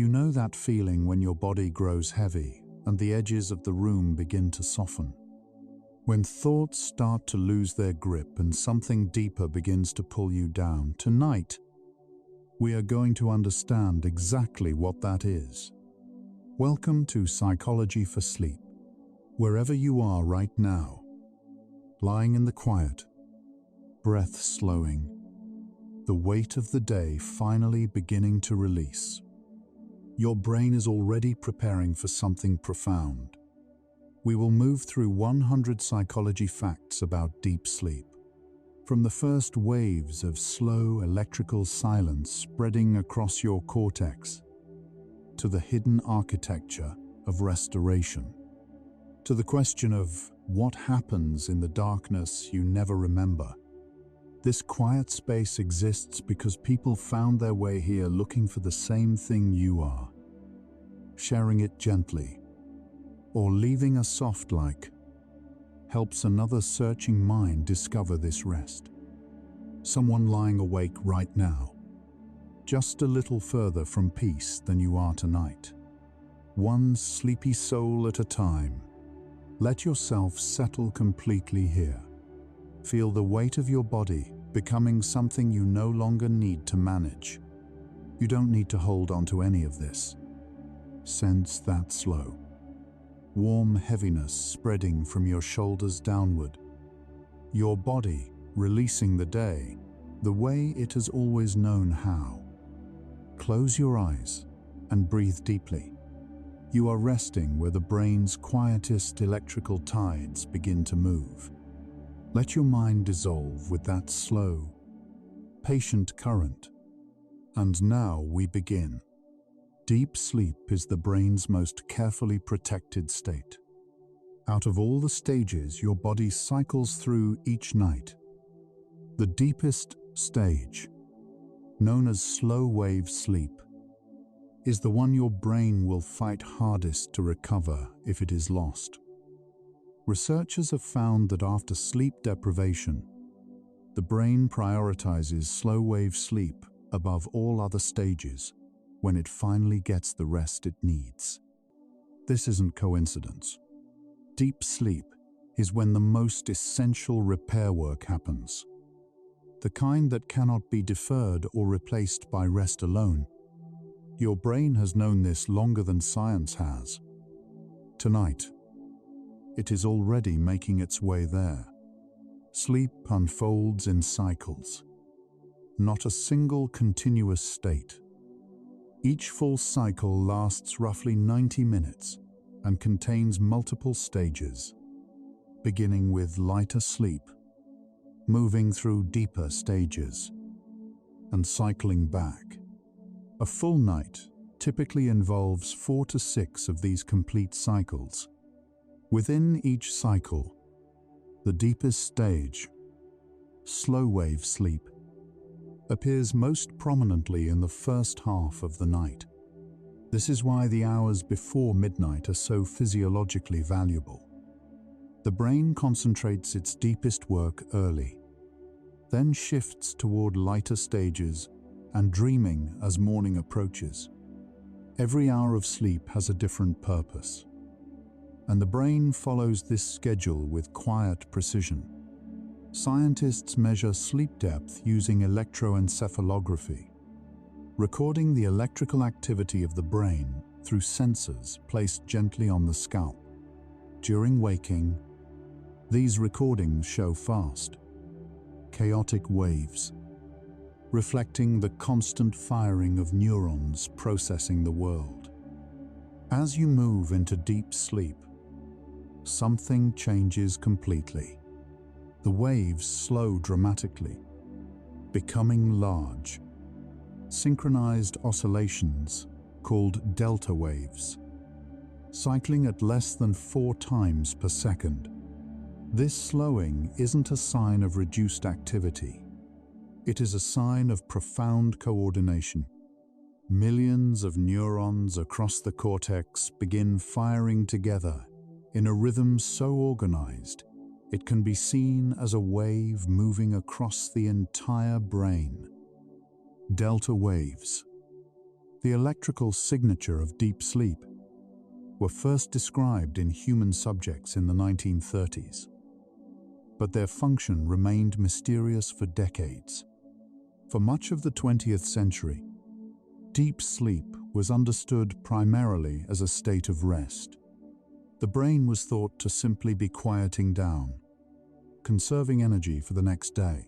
You know that feeling when your body grows heavy and the edges of the room begin to soften. When thoughts start to lose their grip and something deeper begins to pull you down. Tonight, we are going to understand exactly what that is. Welcome to Psychology for Sleep. Wherever you are right now, lying in the quiet, breath slowing, the weight of the day finally beginning to release. Your brain is already preparing for something profound. We will move through 100 psychology facts about deep sleep. From the first waves of slow electrical silence spreading across your cortex, to the hidden architecture of restoration, to the question of what happens in the darkness you never remember. This quiet space exists because people found their way here looking for the same thing you are. Sharing it gently, or leaving a soft like, helps another searching mind discover this rest. Someone lying awake right now, just a little further from peace than you are tonight. One sleepy soul at a time. Let yourself settle completely here. Feel the weight of your body becoming something you no longer need to manage. You don't need to hold on to any of this. Sense that slow, warm heaviness spreading from your shoulders downward. Your body releasing the day the way it has always known how. Close your eyes and breathe deeply. You are resting where the brain's quietest electrical tides begin to move. Let your mind dissolve with that slow, patient current. And now we begin. Deep sleep is the brain's most carefully protected state. Out of all the stages your body cycles through each night, the deepest stage, known as slow-wave sleep, is the one your brain will fight hardest to recover if it is lost. Researchers have found that after sleep deprivation, the brain prioritizes slow-wave sleep above all other stages when it finally gets the rest it needs. This isn't coincidence. Deep sleep is when the most essential repair work happens. The kind that cannot be deferred or replaced by rest alone. Your brain has known this longer than science has. Tonight, it is already making its way there. Sleep unfolds in cycles, not a single continuous state. Each full cycle lasts roughly 90 minutes and contains multiple stages, beginning with lighter sleep, moving through deeper stages, and cycling back. A full night typically involves 4 to 6 of these complete cycles. Within each cycle, the deepest stage, slow-wave sleep, appears most prominently in the first half of the night. This is why the hours before midnight are so physiologically valuable. The brain concentrates its deepest work early, then shifts toward lighter stages and dreaming as morning approaches. Every hour of sleep has a different purpose, and the brain follows this schedule with quiet precision. Scientists measure sleep depth using electroencephalography, recording the electrical activity of the brain through sensors placed gently on the scalp. During waking, these recordings show fast, chaotic waves, reflecting the constant firing of neurons processing the world. As you move into deep sleep, something changes completely. The waves slow dramatically, becoming large, synchronized oscillations called delta waves, cycling at less than 4 times per second. This slowing isn't a sign of reduced activity. It is a sign of profound coordination. Millions of neurons across the cortex begin firing together in a rhythm so organized it can be seen as a wave moving across the entire brain. Delta waves, The electrical signature of deep sleep were first described in human subjects in the 1930s, but their function remained mysterious for decades. For much of the 20th century, deep sleep was understood primarily as a state of rest. The brain was thought to simply be quieting down, conserving energy for the next day.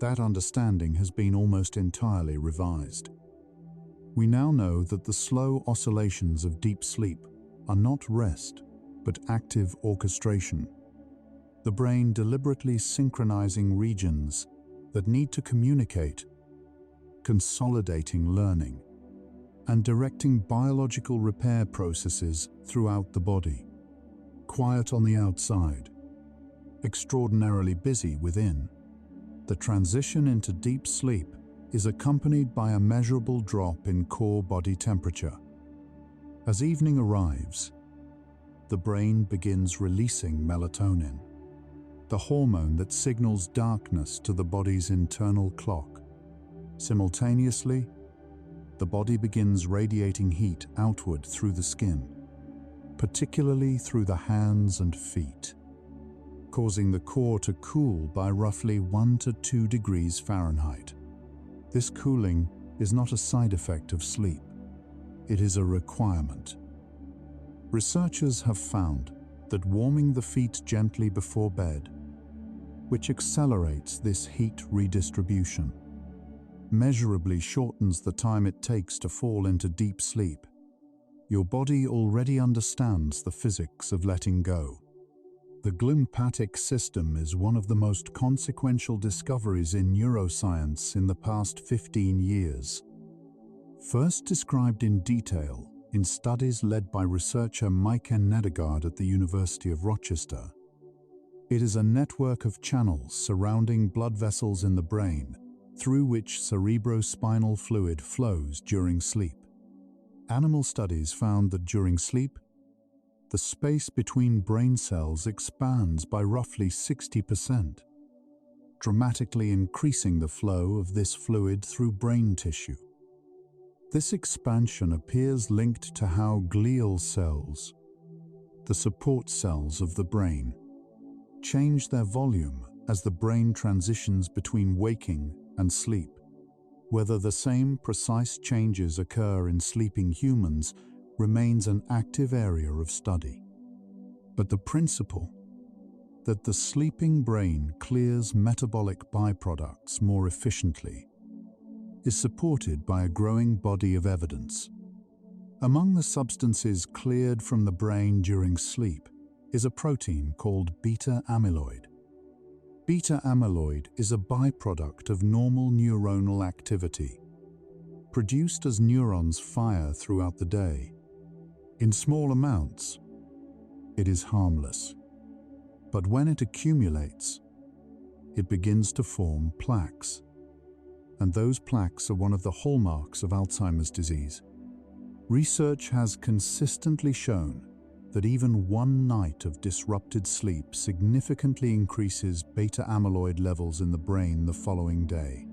That understanding has been almost entirely revised. We now know that the slow oscillations of deep sleep are not rest, but active orchestration. The brain deliberately synchronizing regions that need to communicate, consolidating learning, and directing biological repair processes throughout the body. Quiet on the outside, extraordinarily busy within. The transition into deep sleep is accompanied by a measurable drop in core body temperature. As evening arrives, the brain begins releasing melatonin, the hormone that signals darkness to the body's internal clock. Simultaneously, the body begins radiating heat outward through the skin, particularly through the hands and feet, causing the core to cool by roughly 1 to 2 degrees Fahrenheit. This cooling is not a side effect of sleep. It is a requirement. Researchers have found that warming the feet gently before bed, which accelerates this heat redistribution, measurably shortens the time it takes to fall into deep sleep. Your body already understands the physics of letting go. The glymphatic system is one of the most consequential discoveries in neuroscience in the past 15 years. First described in detail in studies led by researcher Mike Nedergaard at the University of Rochester, it is a network of channels surrounding blood vessels in the brain through which cerebrospinal fluid flows during sleep. Animal studies found that during sleep, the space between brain cells expands by roughly 60%, dramatically increasing the flow of this fluid through brain tissue. This expansion appears linked to how glial cells, the support cells of the brain, change their volume as the brain transitions between waking and sleep. Whether the same precise changes occur in sleeping humans remains an active area of study. But the principle that the sleeping brain clears metabolic byproducts more efficiently is supported by a growing body of evidence. Among the substances cleared from the brain during sleep is a protein called beta amyloid. Beta amyloid is a byproduct of normal neuronal activity, produced as neurons fire throughout the day. In small amounts, it is harmless. But when it accumulates, it begins to form plaques. And those plaques are one of the hallmarks of Alzheimer's disease. Research has consistently shown that even one night of disrupted sleep significantly increases beta amyloid levels in the brain the following day.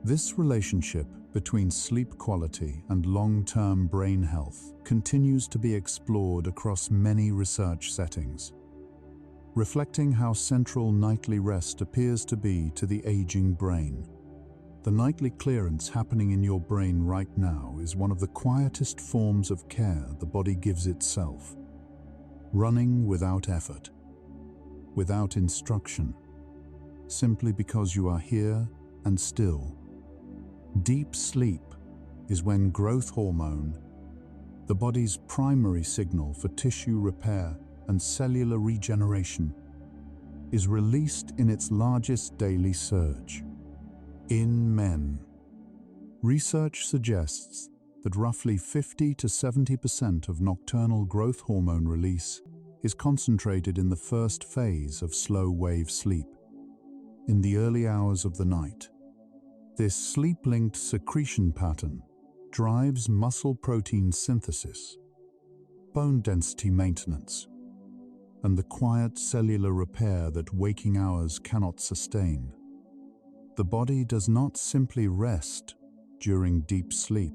This relationship between sleep quality and long-term brain health continues to be explored across many research settings, reflecting how central nightly rest appears to be to the aging brain. The nightly clearance happening in your brain right now is one of the quietest forms of care the body gives itself. Running without effort, without instruction, simply because you are here and still. Deep sleep is when growth hormone, the body's primary signal for tissue repair and cellular regeneration, is released in its largest daily surge. In men, research suggests that roughly 50 to 70% of nocturnal growth hormone release is concentrated in the first phase of slow-wave sleep, in the early hours of the night. This sleep-linked secretion pattern drives muscle protein synthesis, bone density maintenance, and the quiet cellular repair that waking hours cannot sustain. The body does not simply rest during deep sleep.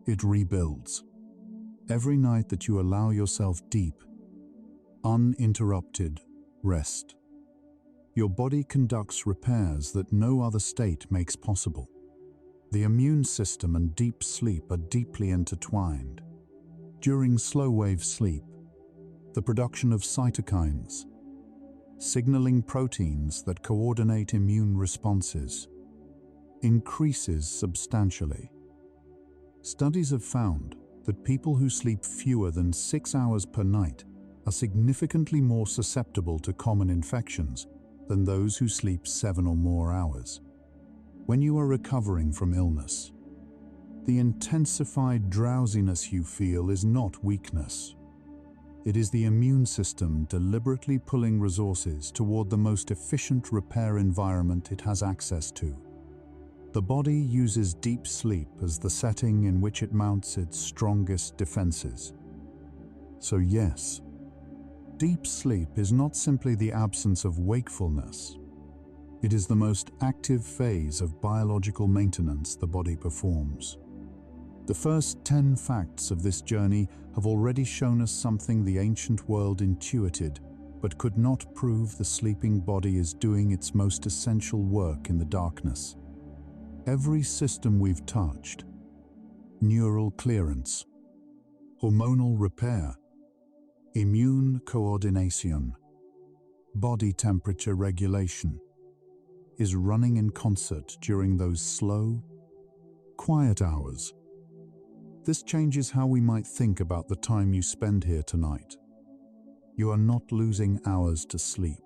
it rebuilds. Every night that you allow yourself deep, uninterrupted rest, your body conducts repairs that no other state makes possible. The immune system and deep sleep are deeply intertwined. During slow-wave sleep, the production of cytokines, signaling proteins that coordinate immune responses, increases substantially. Studies have found that people who sleep fewer than 6 hours per night are significantly more susceptible to common infections than those who sleep 7 or more hours. When you are recovering from illness, the intensified drowsiness you feel is not weakness. It is the immune system deliberately pulling resources toward the most efficient repair environment it has access to. The body uses deep sleep as the setting in which it mounts its strongest defenses. So yes, deep sleep is not simply the absence of wakefulness. It is the most active phase of biological maintenance the body performs. The first 10 facts of this journey have already shown us something the ancient world intuited, but could not prove: the sleeping body is doing its most essential work in the darkness. Every system we've touched, neural clearance, hormonal repair, immune coordination, body temperature regulation, is running in concert during those slow, quiet hours. This changes how we might think about the time you spend here tonight. You are not losing hours to sleep.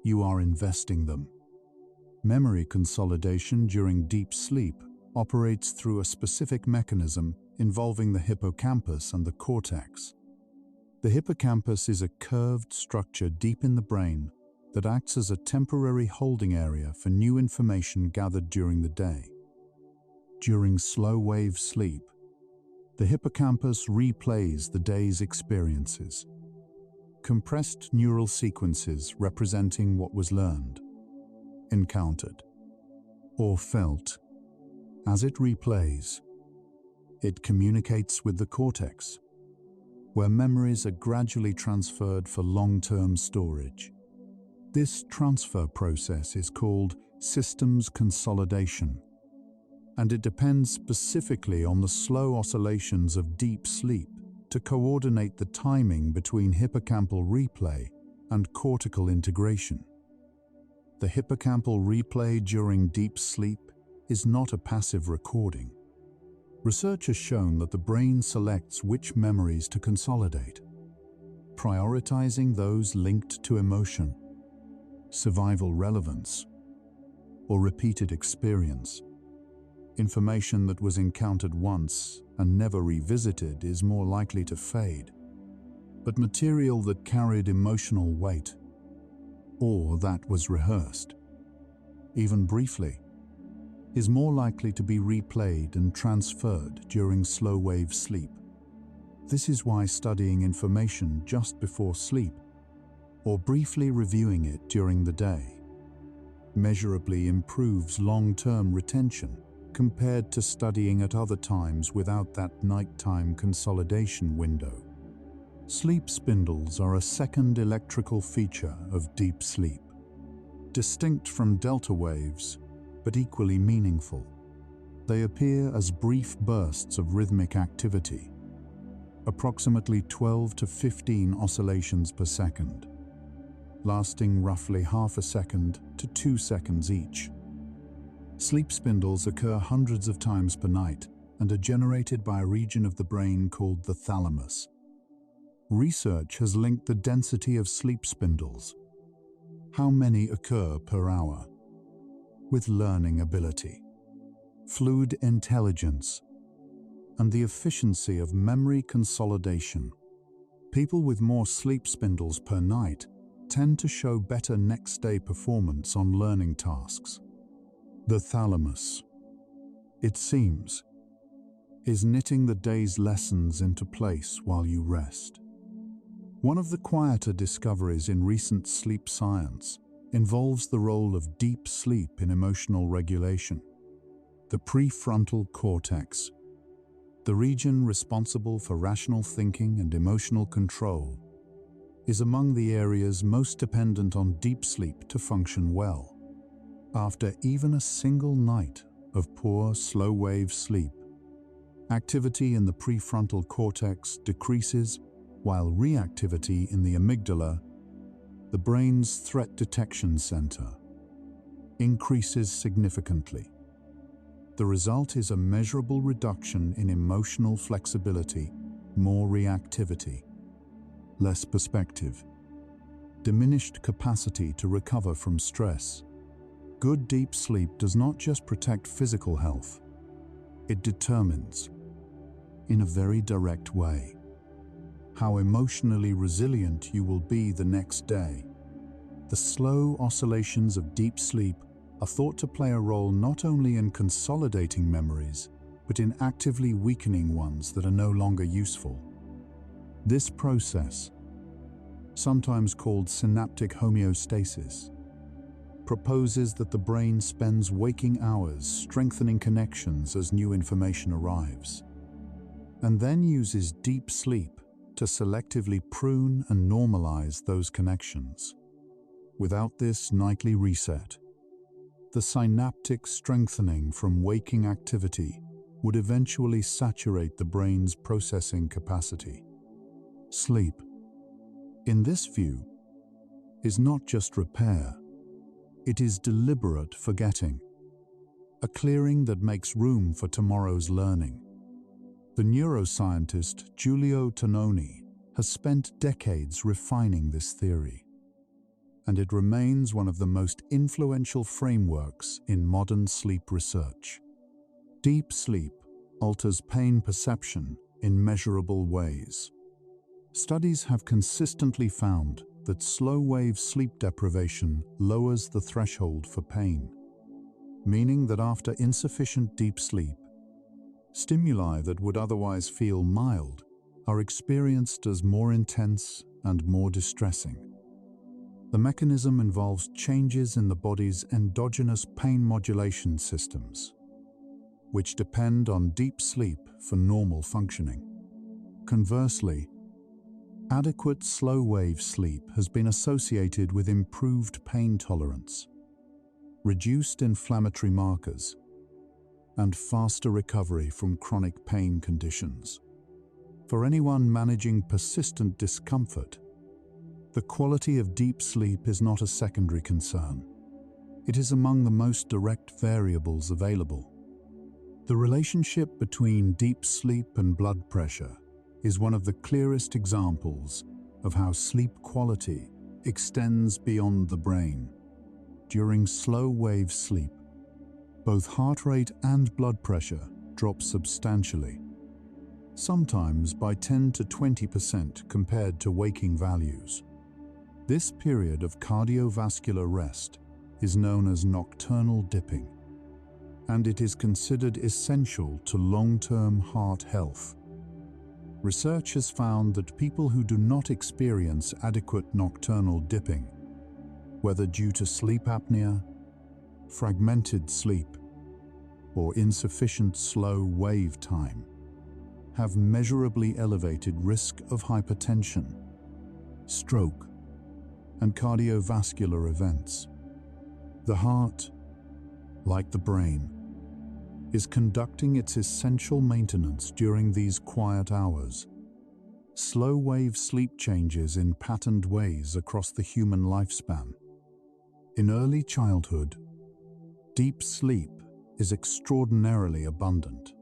You are investing them. Memory consolidation during deep sleep operates through a specific mechanism involving the hippocampus and the cortex. The hippocampus is a curved structure deep in the brain that acts as a temporary holding area for new information gathered during the day. During slow-wave sleep, the hippocampus replays the day's experiences, compressed neural sequences representing what was learned, encountered, or felt. As it replays, it communicates with the cortex, where memories are gradually transferred for long-term storage. This transfer process is called systems consolidation, and it depends specifically on the slow oscillations of deep sleep to coordinate the timing between hippocampal replay and cortical integration. The hippocampal replay during deep sleep is not a passive recording. Research has shown that the brain selects which memories to consolidate, prioritizing those linked to emotion, survival relevance, or repeated experience. Information that was encountered once and never revisited is more likely to fade, but material that carried emotional weight, or that was rehearsed, even briefly, is more likely to be replayed and transferred during slow-wave sleep. This is why studying information just before sleep, or briefly reviewing it during the day, measurably improves long-term retention compared to studying at other times without that nighttime consolidation window. Sleep spindles are a second electrical feature of deep sleep, distinct from delta waves, but equally meaningful. They appear as brief bursts of rhythmic activity, approximately 12 to 15 oscillations per second, lasting roughly half a second to 2 seconds each. Sleep spindles occur hundreds of times per night and are generated by a region of the brain called the thalamus. Research has linked the density of sleep spindles, how many occur per hour, with learning ability, fluid intelligence, and the efficiency of memory consolidation. People with more sleep spindles per night tend to show better next-day performance on learning tasks. The thalamus, it seems, is knitting the day's lessons into place while you rest. One of the quieter discoveries in recent sleep science involves the role of deep sleep in emotional regulation. The prefrontal cortex, The region responsible for rational thinking and emotional control is among the areas most dependent on deep sleep to function well. After even a single night of poor, slow-wave sleep, activity in the prefrontal cortex decreases, while reactivity in the amygdala, the brain's threat detection center, increases significantly. The result is a measurable reduction in emotional flexibility, more reactivity, less perspective, diminished capacity to recover from stress. Good deep sleep does not just protect physical health, it determines, in a very direct way, how emotionally resilient you will be the next day. The slow oscillations of deep sleep are thought to play a role not only in consolidating memories, but in actively weakening ones that are no longer useful. This process, sometimes called synaptic homeostasis, proposes that the brain spends waking hours strengthening connections as new information arrives, and then uses deep sleep to selectively prune and normalize those connections. Without this nightly reset, the synaptic strengthening from waking activity would eventually saturate the brain's processing capacity. Sleep, in this view, is not just repair, it is deliberate forgetting, a clearing that makes room for tomorrow's learning. The neuroscientist Giulio Tononi has spent decades refining this theory, and it remains one of the most influential frameworks in modern sleep research. Deep sleep alters pain perception in measurable ways. Studies have consistently found that slow-wave sleep deprivation lowers the threshold for pain, meaning that after insufficient deep sleep, stimuli that would otherwise feel mild are experienced as more intense and more distressing. The mechanism involves changes in the body's endogenous pain modulation systems, which depend on deep sleep for normal functioning. Conversely, adequate slow-wave sleep has been associated with improved pain tolerance, reduced inflammatory markers, and faster recovery from chronic pain conditions. For anyone managing persistent discomfort, the quality of deep sleep is not a secondary concern. It is among the most direct variables available. The relationship between deep sleep and blood pressure is one of the clearest examples of how sleep quality extends beyond the brain. During slow-wave sleep, both heart rate and blood pressure drop substantially, sometimes by 10 to 20% compared to waking values. This period of cardiovascular rest is known as nocturnal dipping, and it is considered essential to long-term heart health. Research has found that people who do not experience adequate nocturnal dipping, whether due to sleep apnea, fragmented sleep, or insufficient slow wave time, have measurably elevated risk of hypertension, stroke, and cardiovascular events. The heart, like the brain, is conducting its essential maintenance during these quiet hours. Slow-wave sleep changes in patterned ways across the human lifespan. In early childhood, deep sleep is extraordinarily abundant.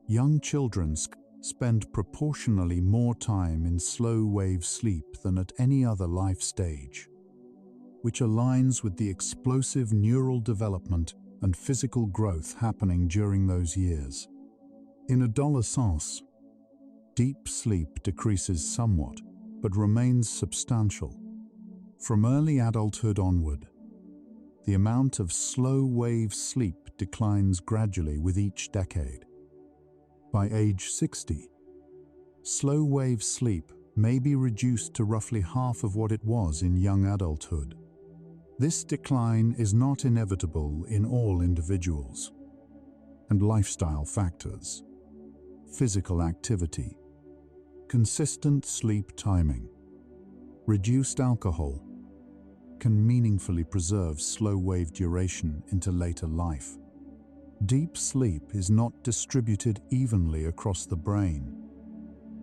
Young children spend proportionally more time in slow-wave sleep than at any other life stage, which aligns with the explosive neural development and physical growth happening during those years. In adolescence, deep sleep decreases somewhat, but remains substantial. From early adulthood onward, the amount of slow-wave sleep declines gradually with each decade. By age 60, slow-wave sleep may be reduced to roughly half of what it was in young adulthood. This decline is not inevitable in all individuals, and lifestyle factors, physical activity, consistent sleep timing, reduced alcohol can meaningfully preserve slow-wave duration into later life. Deep sleep is not distributed evenly across the brain.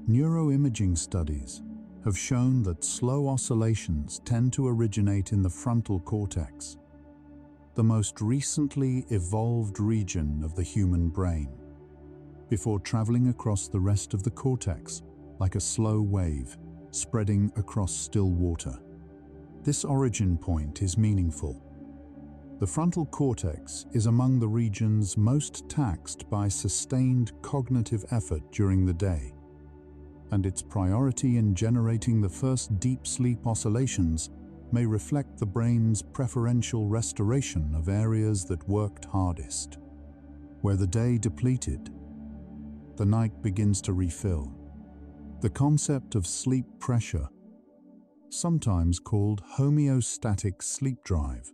Neuroimaging studies have shown that slow oscillations tend to originate in the frontal cortex, the most recently evolved region of the human brain, before traveling across the rest of the cortex like a slow wave spreading across still water. This origin point is meaningful. The frontal cortex is among the regions most taxed by sustained cognitive effort during the day, and its priority in generating the first deep sleep oscillations may reflect the brain's preferential restoration of areas that worked hardest. Where the day depleted, the night begins to refill. The concept of sleep pressure, sometimes called homeostatic sleep drive,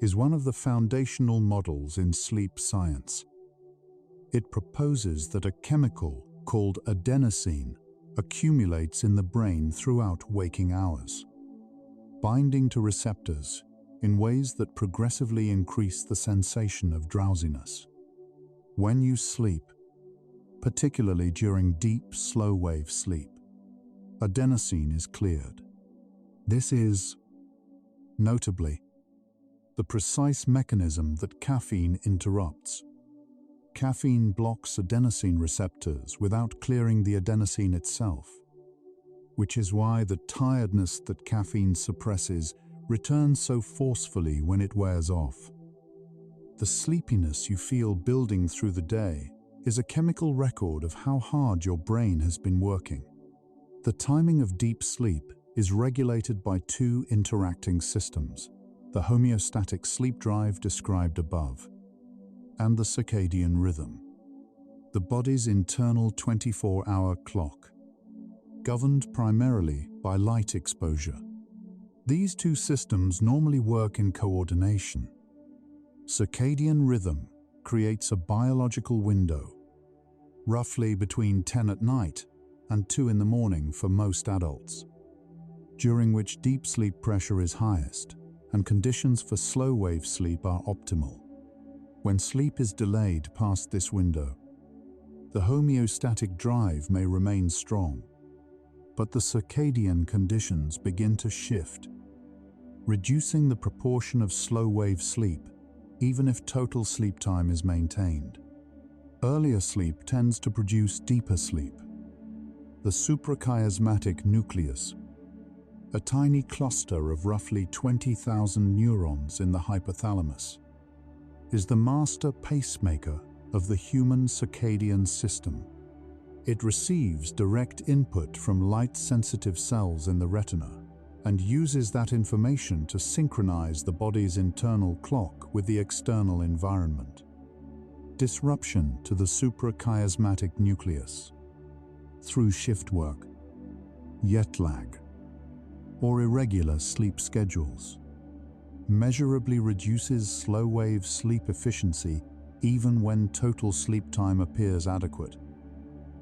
is one of the foundational models in sleep science. It proposes that a chemical called adenosine accumulates in the brain throughout waking hours, binding to receptors in ways that progressively increase the sensation of drowsiness. When you sleep, particularly during deep, slow-wave sleep, adenosine is cleared. This is, notably, the precise mechanism that caffeine interrupts. Caffeine blocks adenosine receptors without clearing the adenosine itself, which is why the tiredness that caffeine suppresses returns so forcefully when it wears off. The sleepiness you feel building through the day is a chemical record of how hard your brain has been working. The timing of deep sleep is regulated by two interacting systems: the homeostatic sleep drive described above, and the circadian rhythm, the body's internal 24-hour clock, governed primarily by light exposure. These two systems normally work in coordination. Circadian rhythm creates a biological window, roughly between 10 at night and 2 in the morning for most adults, during which deep sleep pressure is highest and conditions for slow-wave sleep are optimal. When sleep is delayed past this window, the homeostatic drive may remain strong, but the circadian conditions begin to shift, reducing the proportion of slow-wave sleep even if total sleep time is maintained. Earlier sleep tends to produce deeper sleep. The suprachiasmatic nucleus, a tiny cluster of roughly 20,000 neurons in the hypothalamus, is the master pacemaker of the human circadian system. It receives direct input from light-sensitive cells in the retina and uses that information to synchronize the body's internal clock with the external environment. Disruption to the suprachiasmatic nucleus through shift work, jet lag, or irregular sleep schedules measurably reduces slow-wave sleep efficiency even when total sleep time appears adequate.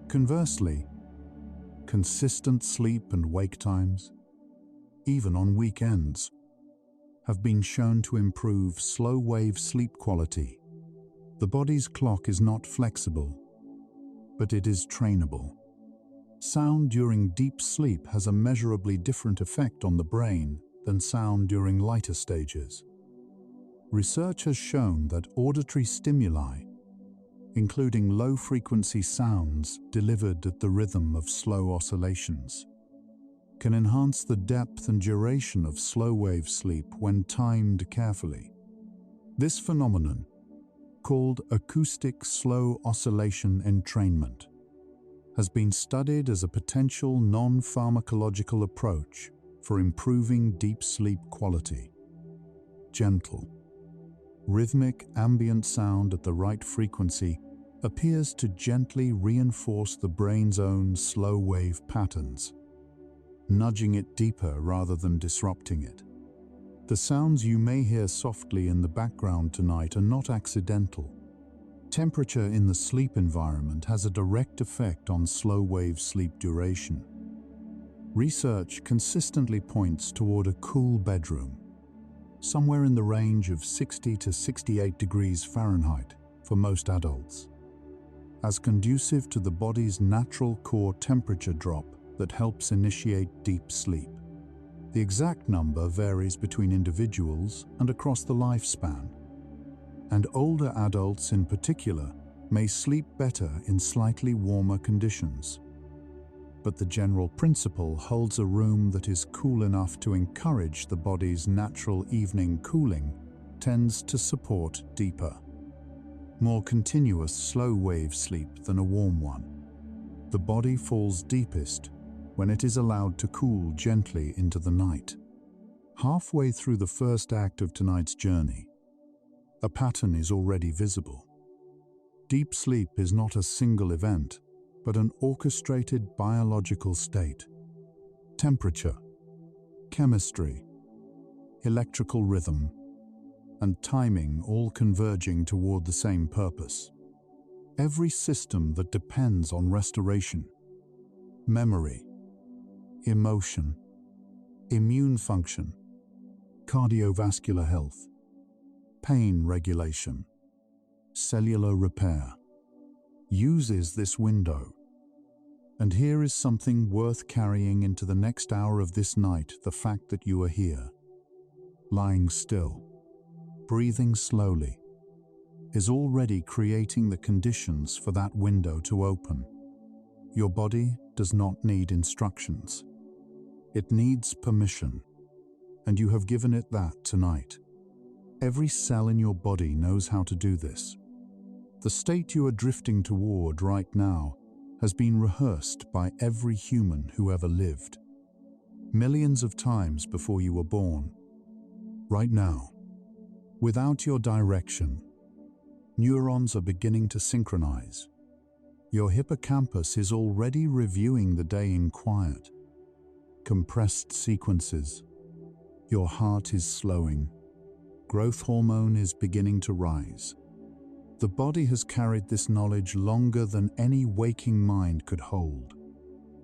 Conversely, consistent sleep and wake times, even on weekends, have been shown to improve slow-wave sleep quality. The body's clock is not flexible, but it is trainable. Sound during deep sleep has a measurably different effect on the brain than sound during lighter stages. Research has shown that auditory stimuli, including low-frequency sounds delivered at the rhythm of slow oscillations, can enhance the depth and duration of slow-wave sleep when timed carefully. This phenomenon, called acoustic slow oscillation entrainment, has been studied as a potential non-pharmacological approach for improving deep sleep quality. Gentle, rhythmic ambient sound at the right frequency appears to gently reinforce the brain's own slow-wave patterns, nudging it deeper rather than disrupting it. The sounds you may hear softly in the background tonight are not accidental. Temperature in the sleep environment has a direct effect on slow-wave sleep duration. Research consistently points toward a cool bedroom, somewhere in the range of 60 to 68 degrees Fahrenheit for most adults, as conducive to the body's natural core temperature drop that helps initiate deep sleep. The exact number varies between individuals and across the lifespan, and older adults in particular may sleep better in slightly warmer conditions. But the general principle holds: a room that is cool enough to encourage the body's natural evening cooling tends to support deeper, more continuous slow-wave sleep than a warm one. The body falls deepest when it is allowed to cool gently into the night. Halfway through the first act of tonight's journey, a pattern is already visible. Deep sleep is not a single event, but an orchestrated biological state. Temperature, chemistry, electrical rhythm, and timing all converging toward the same purpose. Every system that depends on restoration, memory, emotion, immune function, cardiovascular health, pain regulation, cellular repair, uses this window. And here is something worth carrying into the next hour of this night: the fact that you are here, lying still, breathing slowly, is already creating the conditions for that window to open. Your body does not need instructions. It needs permission, and you have given it that tonight. Every cell in your body knows how to do this. The state you are drifting toward right now has been rehearsed by every human who ever lived, millions of times before you were born. Right now, without your direction, neurons are beginning to synchronize. Your hippocampus is already reviewing the day in quiet, compressed sequences. Your heart is slowing. Growth hormone is beginning to rise. The body has carried this knowledge longer than any waking mind could hold.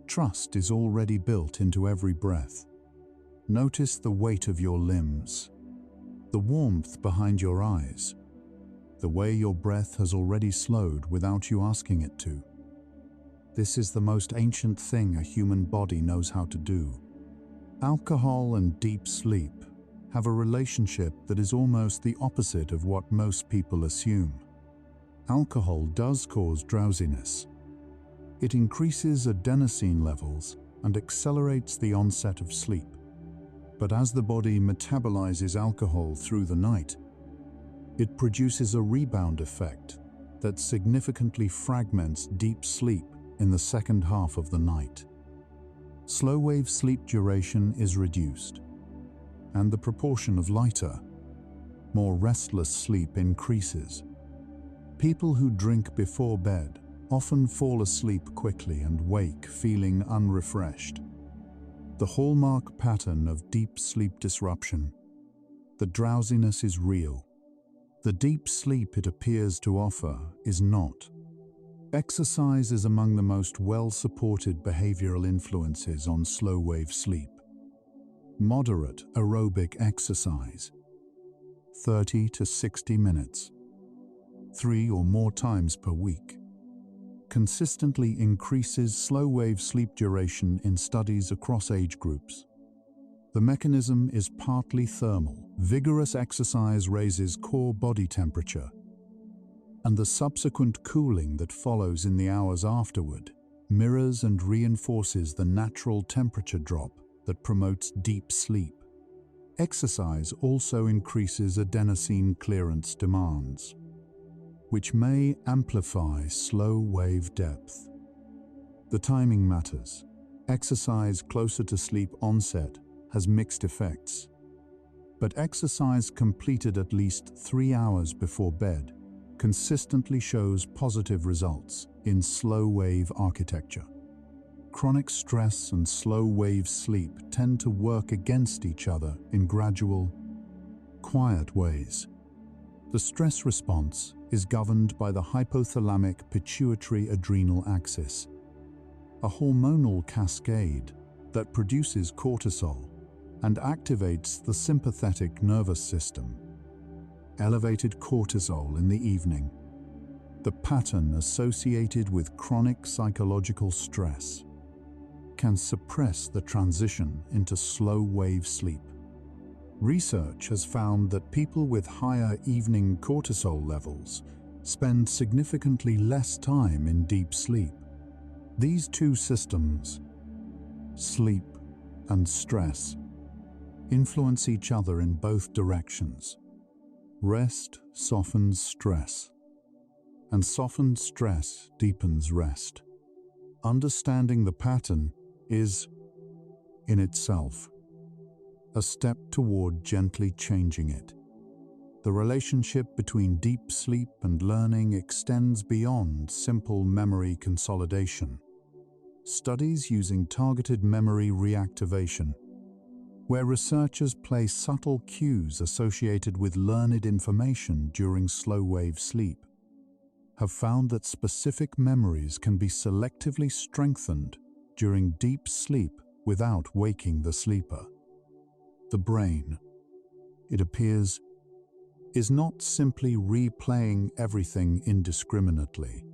Trust is already built into every breath. Notice the weight of your limbs, the warmth behind your eyes, the way your breath has already slowed without you asking it to. This is the most ancient thing a human body knows how to do. Alcohol and deep sleep have a relationship that is almost the opposite of what most people assume. Alcohol does cause drowsiness. It increases adenosine levels and accelerates the onset of sleep. But as the body metabolizes alcohol through the night, it produces a rebound effect that significantly fragments deep sleep in the second half of the night. Slow-wave sleep duration is reduced, and the proportion of lighter, more restless sleep increases. People who drink before bed often fall asleep quickly and wake feeling unrefreshed. The hallmark pattern of deep sleep disruption. The drowsiness is real. The deep sleep it appears to offer is not. Exercise is among the most well-supported behavioral influences on slow-wave sleep. Moderate aerobic exercise, 30 to 60 minutes, 3 or more times per week, consistently increases slow-wave sleep duration in studies across age groups. The mechanism is partly thermal. Vigorous exercise raises core body temperature, and the subsequent cooling that follows in the hours afterward mirrors and reinforces the natural temperature drop that promotes deep sleep. Exercise also increases adenosine clearance demands, which may amplify slow-wave depth. The timing matters. Exercise closer to sleep onset has mixed effects, but exercise completed at least 3 hours before bed consistently shows positive results in slow-wave architecture. Chronic stress and slow-wave sleep tend to work against each other in gradual, quiet ways. The stress response is governed by the hypothalamic pituitary adrenal axis, a hormonal cascade that produces cortisol and activates the sympathetic nervous system. Elevated cortisol in the evening, the pattern associated with chronic psychological stress, can suppress the transition into slow-wave sleep. Research has found that people with higher evening cortisol levels spend significantly less time in deep sleep. These two systems, sleep and stress, influence each other in both directions. Rest softens stress, and softened stress deepens rest. Understanding the pattern is, in itself, a step toward gently changing it. The relationship between deep sleep and learning extends beyond simple memory consolidation. Studies using targeted memory reactivation, where researchers place subtle cues associated with learned information during slow-wave sleep, have found that specific memories can be selectively strengthened during deep sleep without waking the sleeper. The brain, it appears, is not simply replaying everything indiscriminately.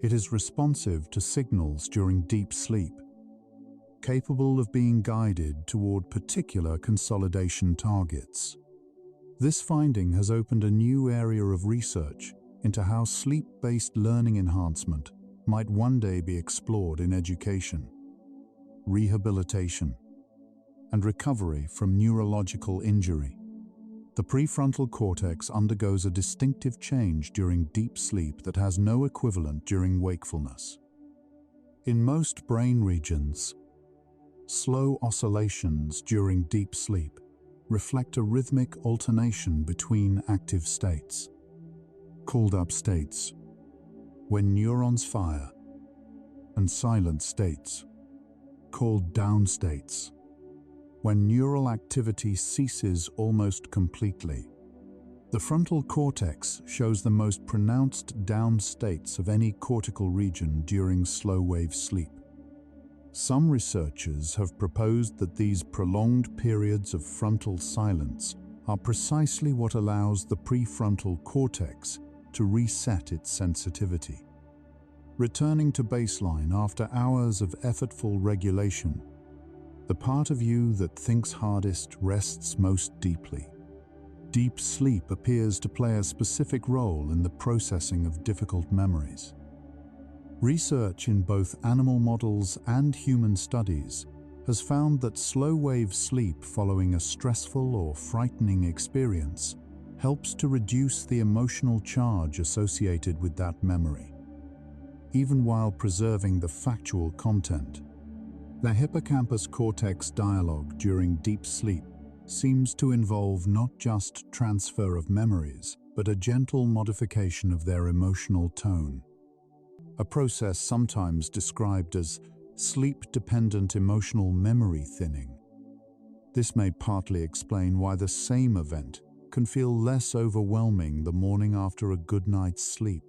It is responsive to signals during deep sleep, capable of being guided toward particular consolidation targets. This finding has opened a new area of research into how sleep-based learning enhancement might one day be explored in education, rehabilitation, and recovery from neurological injury. The prefrontal cortex undergoes a distinctive change during deep sleep that has no equivalent during wakefulness. In most brain regions, slow oscillations during deep sleep reflect a rhythmic alternation between active states, called up states, when neurons fire, and silent states, called down states, when neural activity ceases almost completely. The frontal cortex shows the most pronounced down states of any cortical region during slow-wave sleep. Some researchers have proposed that these prolonged periods of frontal silence are precisely what allows the prefrontal cortex to reset its sensitivity. Returning to baseline after hours of effortful regulation, the part of you that thinks hardest rests most deeply. Deep sleep appears to play a specific role in the processing of difficult memories. Research in both animal models and human studies has found that slow-wave sleep following a stressful or frightening experience helps to reduce the emotional charge associated with that memory, even while preserving the factual content. The hippocampus cortex dialogue during deep sleep seems to involve not just transfer of memories, but a gentle modification of their emotional tone, a process sometimes described as sleep-dependent emotional memory thinning. This may partly explain why the same event can feel less overwhelming the morning after a good night's sleep.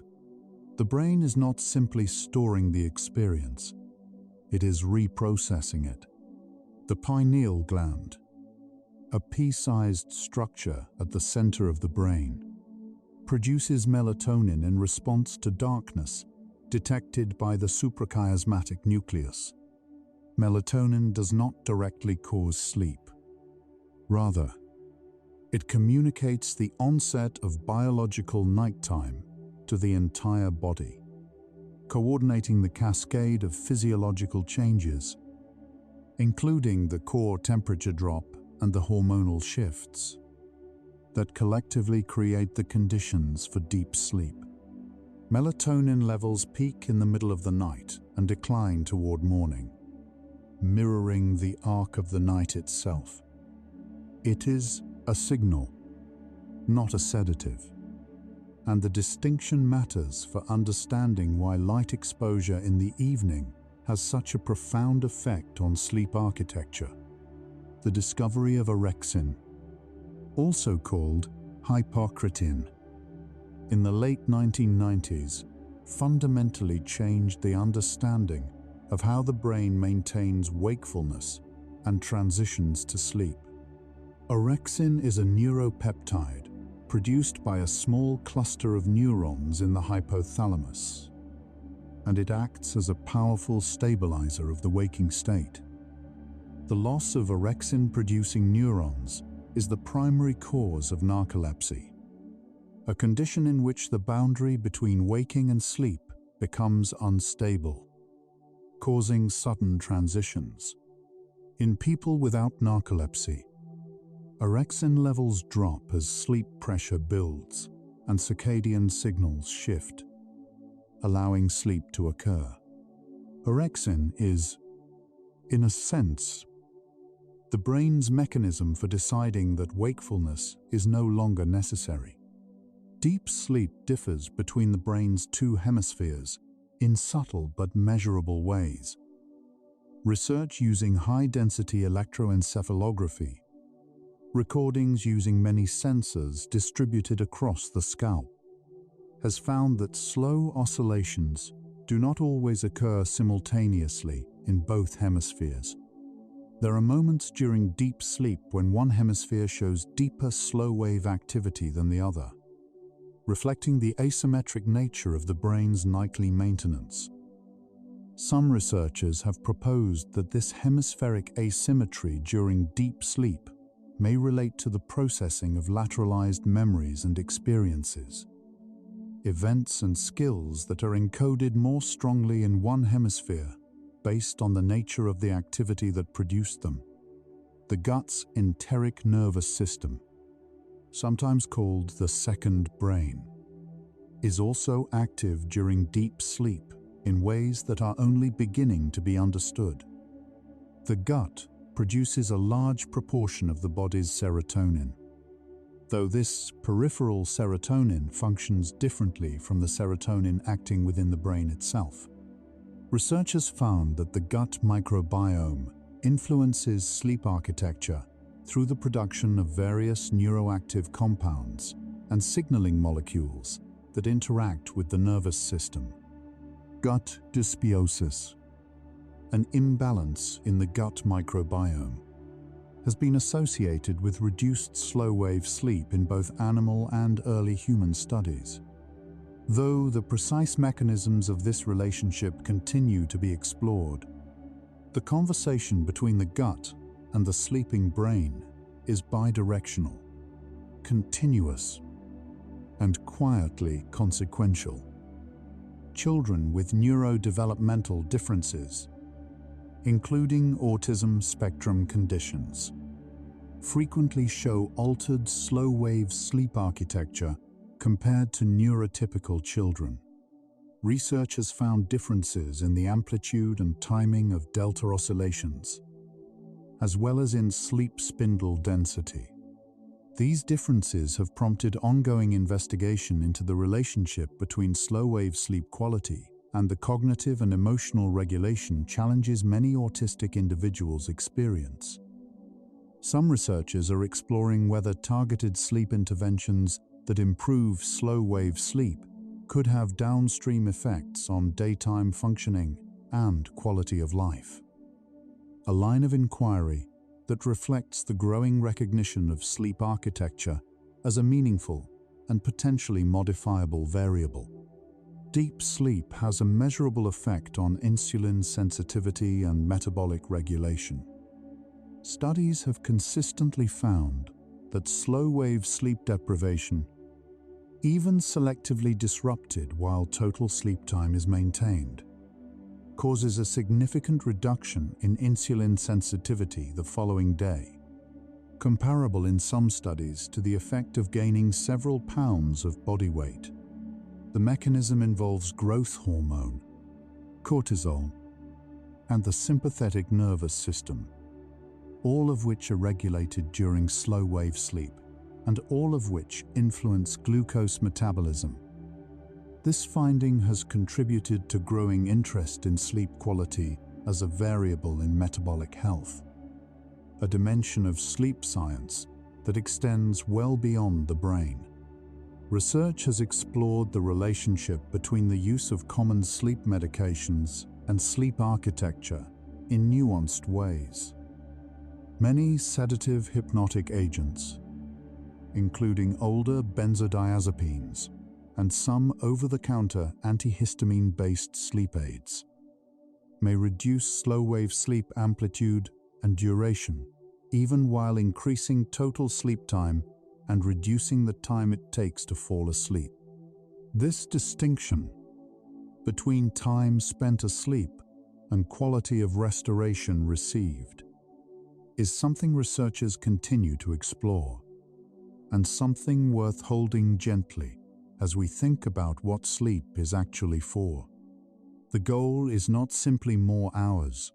The brain is not simply storing the experience, it is reprocessing it. The pineal gland, a pea-sized structure at the center of the brain, produces melatonin in response to darkness detected by the suprachiasmatic nucleus. Melatonin does not directly cause sleep. Rather, it communicates the onset of biological nighttime to the entire body, coordinating the cascade of physiological changes, including the core temperature drop and the hormonal shifts, that collectively create the conditions for deep sleep. Melatonin levels peak in the middle of the night and decline toward morning, mirroring the arc of the night itself. It is a signal, not a sedative, and the distinction matters for understanding why light exposure in the evening has such a profound effect on sleep architecture. The discovery of orexin, also called hypocretin, in the late 1990s fundamentally changed the understanding of how the brain maintains wakefulness and transitions to sleep. Orexin is a neuropeptide produced by a small cluster of neurons in the hypothalamus, and it acts as a powerful stabilizer of the waking state. The loss of orexin-producing neurons is the primary cause of narcolepsy, a condition in which the boundary between waking and sleep becomes unstable, causing sudden transitions. In people without narcolepsy, orexin levels drop as sleep pressure builds and circadian signals shift, allowing sleep to occur. Orexin is, in a sense, the brain's mechanism for deciding that wakefulness is no longer necessary. Deep sleep differs between the brain's two hemispheres in subtle but measurable ways. Research using high-density electroencephalography, recordings using many sensors distributed across the scalp, has found that slow oscillations do not always occur simultaneously in both hemispheres. There are moments during deep sleep when one hemisphere shows deeper slow-wave activity than the other, reflecting the asymmetric nature of the brain's nightly maintenance. Some researchers have proposed that this hemispheric asymmetry during deep sleep may relate to the processing of lateralized memories and experiences, events and skills that are encoded more strongly in one hemisphere based on the nature of the activity that produced them. The gut's enteric nervous system, sometimes called the second brain, is also active during deep sleep in ways that are only beginning to be understood. The gut produces a large proportion of the body's serotonin, though this peripheral serotonin functions differently from the serotonin acting within the brain itself. Researchers found that the gut microbiome influences sleep architecture through the production of various neuroactive compounds and signaling molecules that interact with the nervous system. Gut dysbiosis, an imbalance in the gut microbiome, has been associated with reduced slow-wave sleep in both animal and early human studies. Though the precise mechanisms of this relationship continue to be explored, the conversation between the gut and the sleeping brain is bidirectional, continuous, and quietly consequential. Children with neurodevelopmental differences, including autism spectrum conditions, frequently show altered slow-wave sleep architecture compared to neurotypical children. Research has found differences in the amplitude and timing of delta oscillations, as well as in sleep spindle density. These differences have prompted ongoing investigation into the relationship between slow-wave sleep quality and the cognitive and emotional regulation challenges many autistic individuals experience. Some researchers are exploring whether targeted sleep interventions that improve slow-wave sleep could have downstream effects on daytime functioning and quality of life. A line of inquiry that reflects the growing recognition of sleep architecture as a meaningful and potentially modifiable variable. Deep sleep has a measurable effect on insulin sensitivity and metabolic regulation. Studies have consistently found that slow-wave sleep deprivation, even selectively disrupted while total sleep time is maintained, causes a significant reduction in insulin sensitivity the following day, comparable in some studies to the effect of gaining several pounds of body weight. The mechanism involves growth hormone, cortisol, and the sympathetic nervous system, all of which are regulated during slow-wave sleep, and all of which influence glucose metabolism. This finding has contributed to growing interest in sleep quality as a variable in metabolic health, a dimension of sleep science that extends well beyond the brain. Research has explored the relationship between the use of common sleep medications and sleep architecture in nuanced ways. Many sedative hypnotic agents, including older benzodiazepines and some over-the-counter antihistamine-based sleep aids, may reduce slow-wave sleep amplitude and duration, even while increasing total sleep time and reducing the time it takes to fall asleep. This distinction between time spent asleep and quality of restoration received is something researchers continue to explore, and something worth holding gently as we think about what sleep is actually for. The goal is not simply more hours.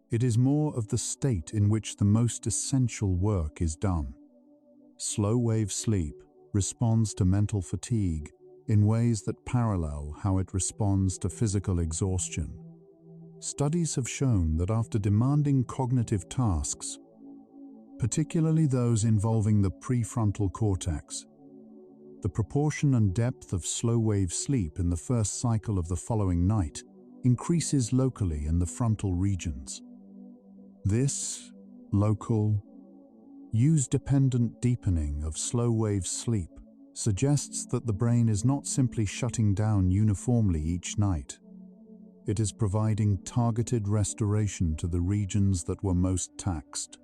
It is more of the state in which the most essential work is done. Slow-wave sleep responds to mental fatigue in ways that parallel how it responds to physical exhaustion. Studies have shown that after demanding cognitive tasks, particularly those involving the prefrontal cortex, the proportion and depth of slow-wave sleep in the first cycle of the following night increases locally in the frontal regions. This local, use-dependent deepening of slow-wave sleep suggests that the brain is not simply shutting down uniformly each night. It is providing targeted restoration to the regions that were most taxed.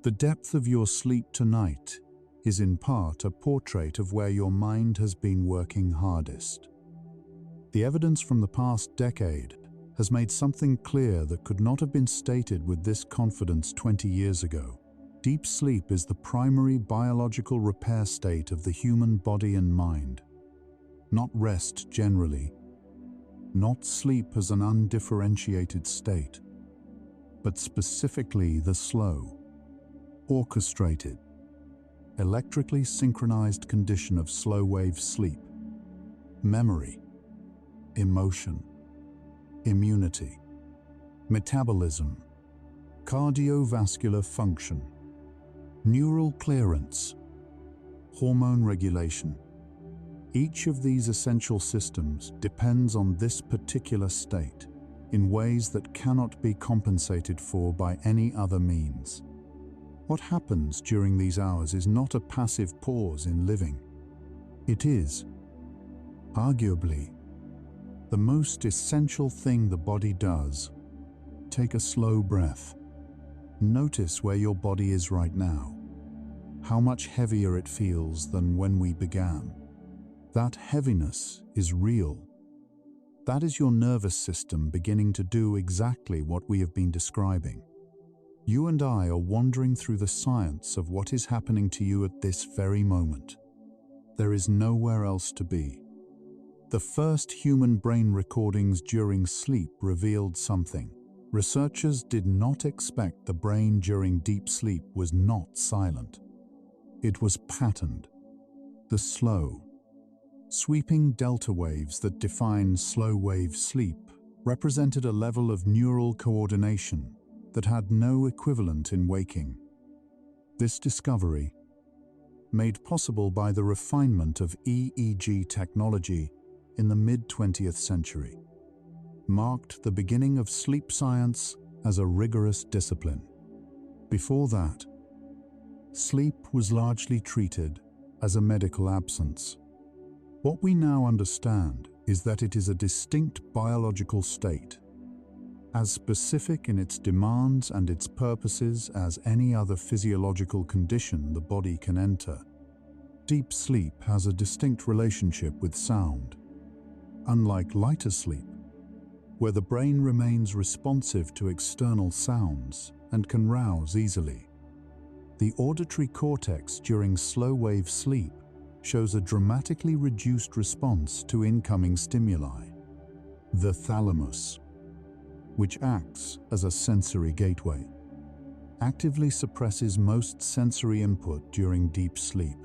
The depth of your sleep tonight is in part a portrait of where your mind has been working hardest. The evidence from the past decade has made something clear that could not have been stated with this confidence 20 years ago. Deep sleep is the primary biological repair state of the human body and mind. Not rest generally, not sleep as an undifferentiated state, but specifically the slow, orchestrated, electrically synchronized condition of slow-wave sleep. Memory, emotion, immunity, metabolism, cardiovascular function, neural clearance, hormone regulation. Each of these essential systems depends on this particular state in ways that cannot be compensated for by any other means. What happens during these hours is not a passive pause in living. It is, arguably, the most essential thing the body does. Take a slow breath. Notice where your body is right now, how much heavier it feels than when we began. That heaviness is real. That is your nervous system beginning to do exactly what we have been describing. You and I are wandering through the science of what is happening to you at this very moment. There is nowhere else to be. The first human brain recordings during sleep revealed something. Researchers did not expect the brain during deep sleep was not silent. It was patterned. The slow, sweeping delta waves that define slow-wave sleep represented a level of neural coordination that had no equivalent in waking. This discovery, made possible by the refinement of EEG technology in the mid-20th century, marked the beginning of sleep science as a rigorous discipline. Before that, sleep was largely treated as a medical absence. What we now understand is that it is a distinct biological state, as specific in its demands and its purposes as any other physiological condition the body can enter. Deep sleep has a distinct relationship with sound. Unlike lighter sleep, where the brain remains responsive to external sounds and can rouse easily, the auditory cortex during slow-wave sleep shows a dramatically reduced response to incoming stimuli. The thalamus, which acts as a sensory gateway, actively suppresses most sensory input during deep sleep,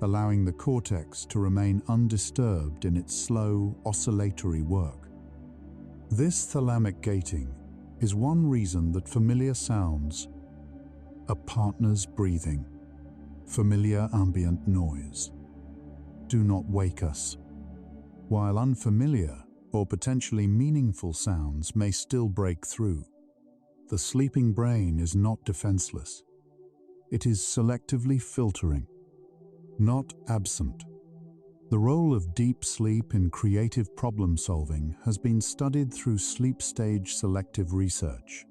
allowing the cortex to remain undisturbed in its slow, oscillatory work. This thalamic gating is one reason that familiar sounds, a partner's breathing, familiar ambient noise, do not wake us. While unfamiliar or potentially meaningful sounds may still break through, the sleeping brain is not defenseless. It is selectively filtering, not absent. The role of deep sleep in creative problem-solving has been studied through sleep stage selective research.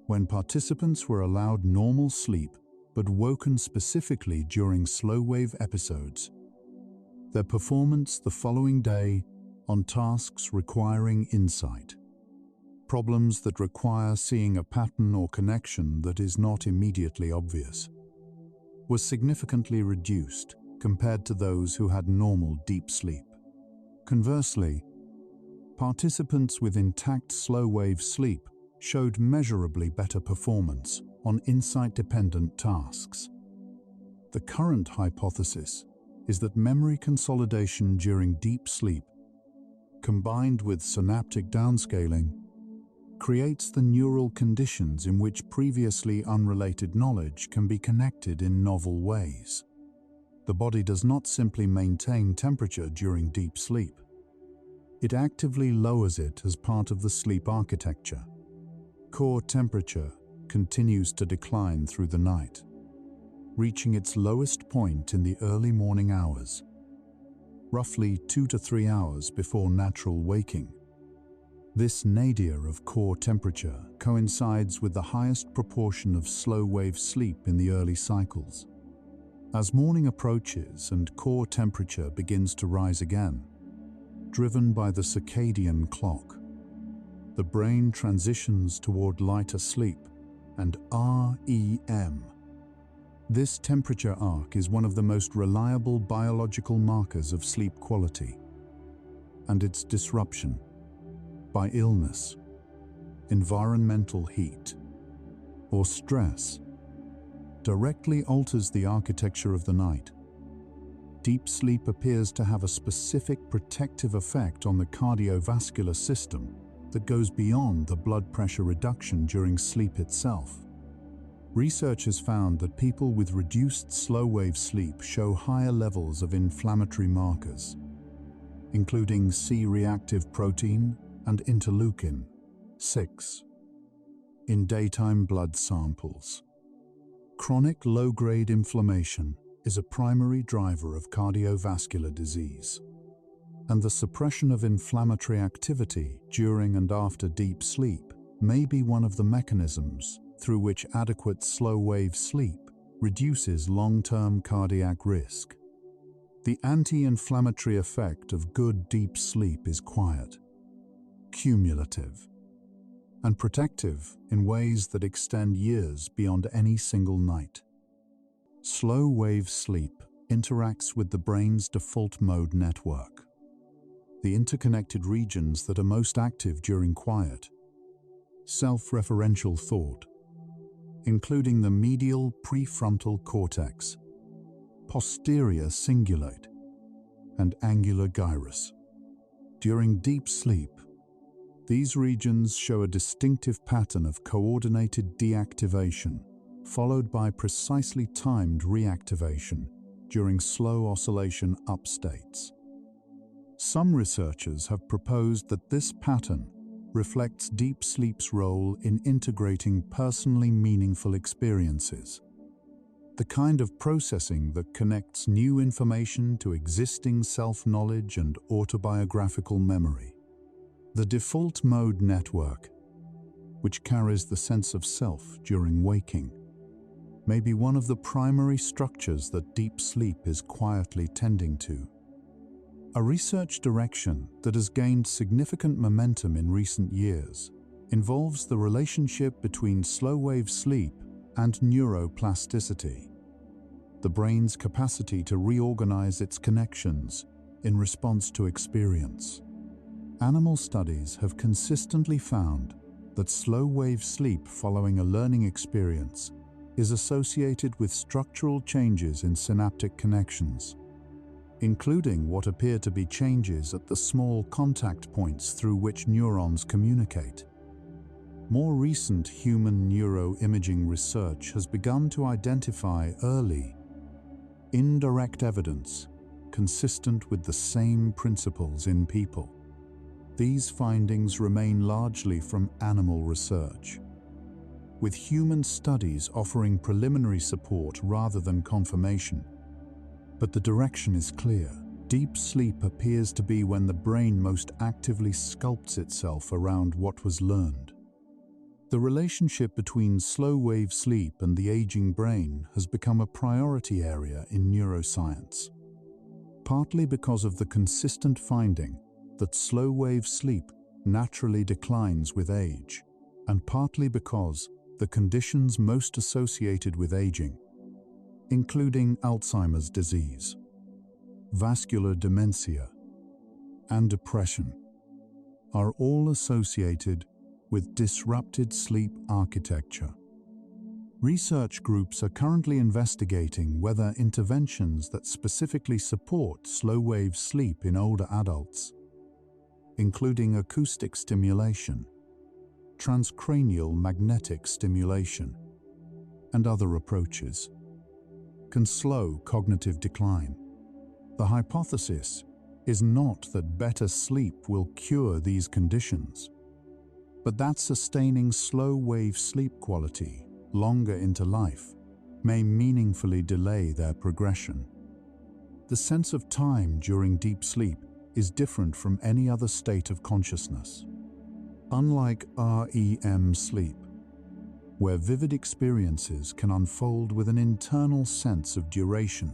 When participants were allowed normal sleep but woken specifically during slow-wave episodes, their performance the following day on tasks requiring insight, problems that require seeing a pattern or connection that is not immediately obvious, was significantly reduced compared to those who had normal deep sleep. Conversely, participants with intact slow-wave sleep showed measurably better performance on insight-dependent tasks. The current hypothesis is that memory consolidation during deep sleep, combined with synaptic downscaling, creates the neural conditions in which previously unrelated knowledge can be connected in novel ways. The body does not simply maintain temperature during deep sleep. It actively lowers it as part of the sleep architecture. Core temperature continues to decline through the night, reaching its lowest point in the early morning hours, roughly 2 to 3 hours before natural waking. This nadir of core temperature coincides with the highest proportion of slow-wave sleep in the early cycles. As morning approaches and core temperature begins to rise again, driven by the circadian clock, the brain transitions toward lighter sleep and REM. This temperature arc is one of the most reliable biological markers of sleep quality, and its disruption by illness, environmental heat, or stress directly alters the architecture of the night. Deep sleep appears to have a specific protective effect on the cardiovascular system that goes beyond the blood pressure reduction during sleep itself. Research has found that people with reduced slow-wave sleep show higher levels of inflammatory markers, including C-reactive protein and interleukin-6, in daytime blood samples. Chronic low-grade inflammation is a primary driver of cardiovascular disease, and the suppression of inflammatory activity during and after deep sleep may be one of the mechanisms through which adequate slow-wave sleep reduces long-term cardiac risk. The anti-inflammatory effect of good deep sleep is quiet, cumulative, and protective in ways that extend years beyond any single night. Slow-wave sleep interacts with the brain's default mode network, the interconnected regions that are most active during quiet, self-referential thought, including the medial prefrontal cortex, posterior cingulate, and angular gyrus. During deep sleep, these regions show a distinctive pattern of coordinated deactivation, followed by precisely timed reactivation during slow oscillation up states. Some researchers have proposed that this pattern reflects deep sleep's role in integrating personally meaningful experiences, the kind of processing that connects new information to existing self-knowledge and autobiographical memory. The default mode network, which carries the sense of self during waking, may be one of the primary structures that deep sleep is quietly tending to. A research direction that has gained significant momentum in recent years involves the relationship between slow-wave sleep and neuroplasticity, the brain's capacity to reorganize its connections in response to experience. Animal studies have consistently found that slow-wave sleep following a learning experience is associated with structural changes in synaptic connections, including what appear to be changes at the small contact points through which neurons communicate. More recent human neuroimaging research has begun to identify early, indirect evidence consistent with the same principles in people. These findings remain largely from animal research, with human studies offering preliminary support rather than confirmation. But the direction is clear. Deep sleep appears to be when the brain most actively sculpts itself around what was learned. The relationship between slow-wave sleep and the aging brain has become a priority area in neuroscience, partly because of the consistent finding that slow-wave sleep naturally declines with age, and partly because the conditions most associated with aging, including Alzheimer's disease, vascular dementia, and depression, are all associated with disrupted sleep architecture. Research groups are currently investigating whether interventions that specifically support slow-wave sleep in older adults, including acoustic stimulation, transcranial magnetic stimulation, and other approaches, can slow cognitive decline. The hypothesis is not that better sleep will cure these conditions, but that sustaining slow-wave sleep quality longer into life may meaningfully delay their progression. The sense of time during deep sleep is different from any other state of consciousness. Unlike REM sleep, where vivid experiences can unfold with an internal sense of duration,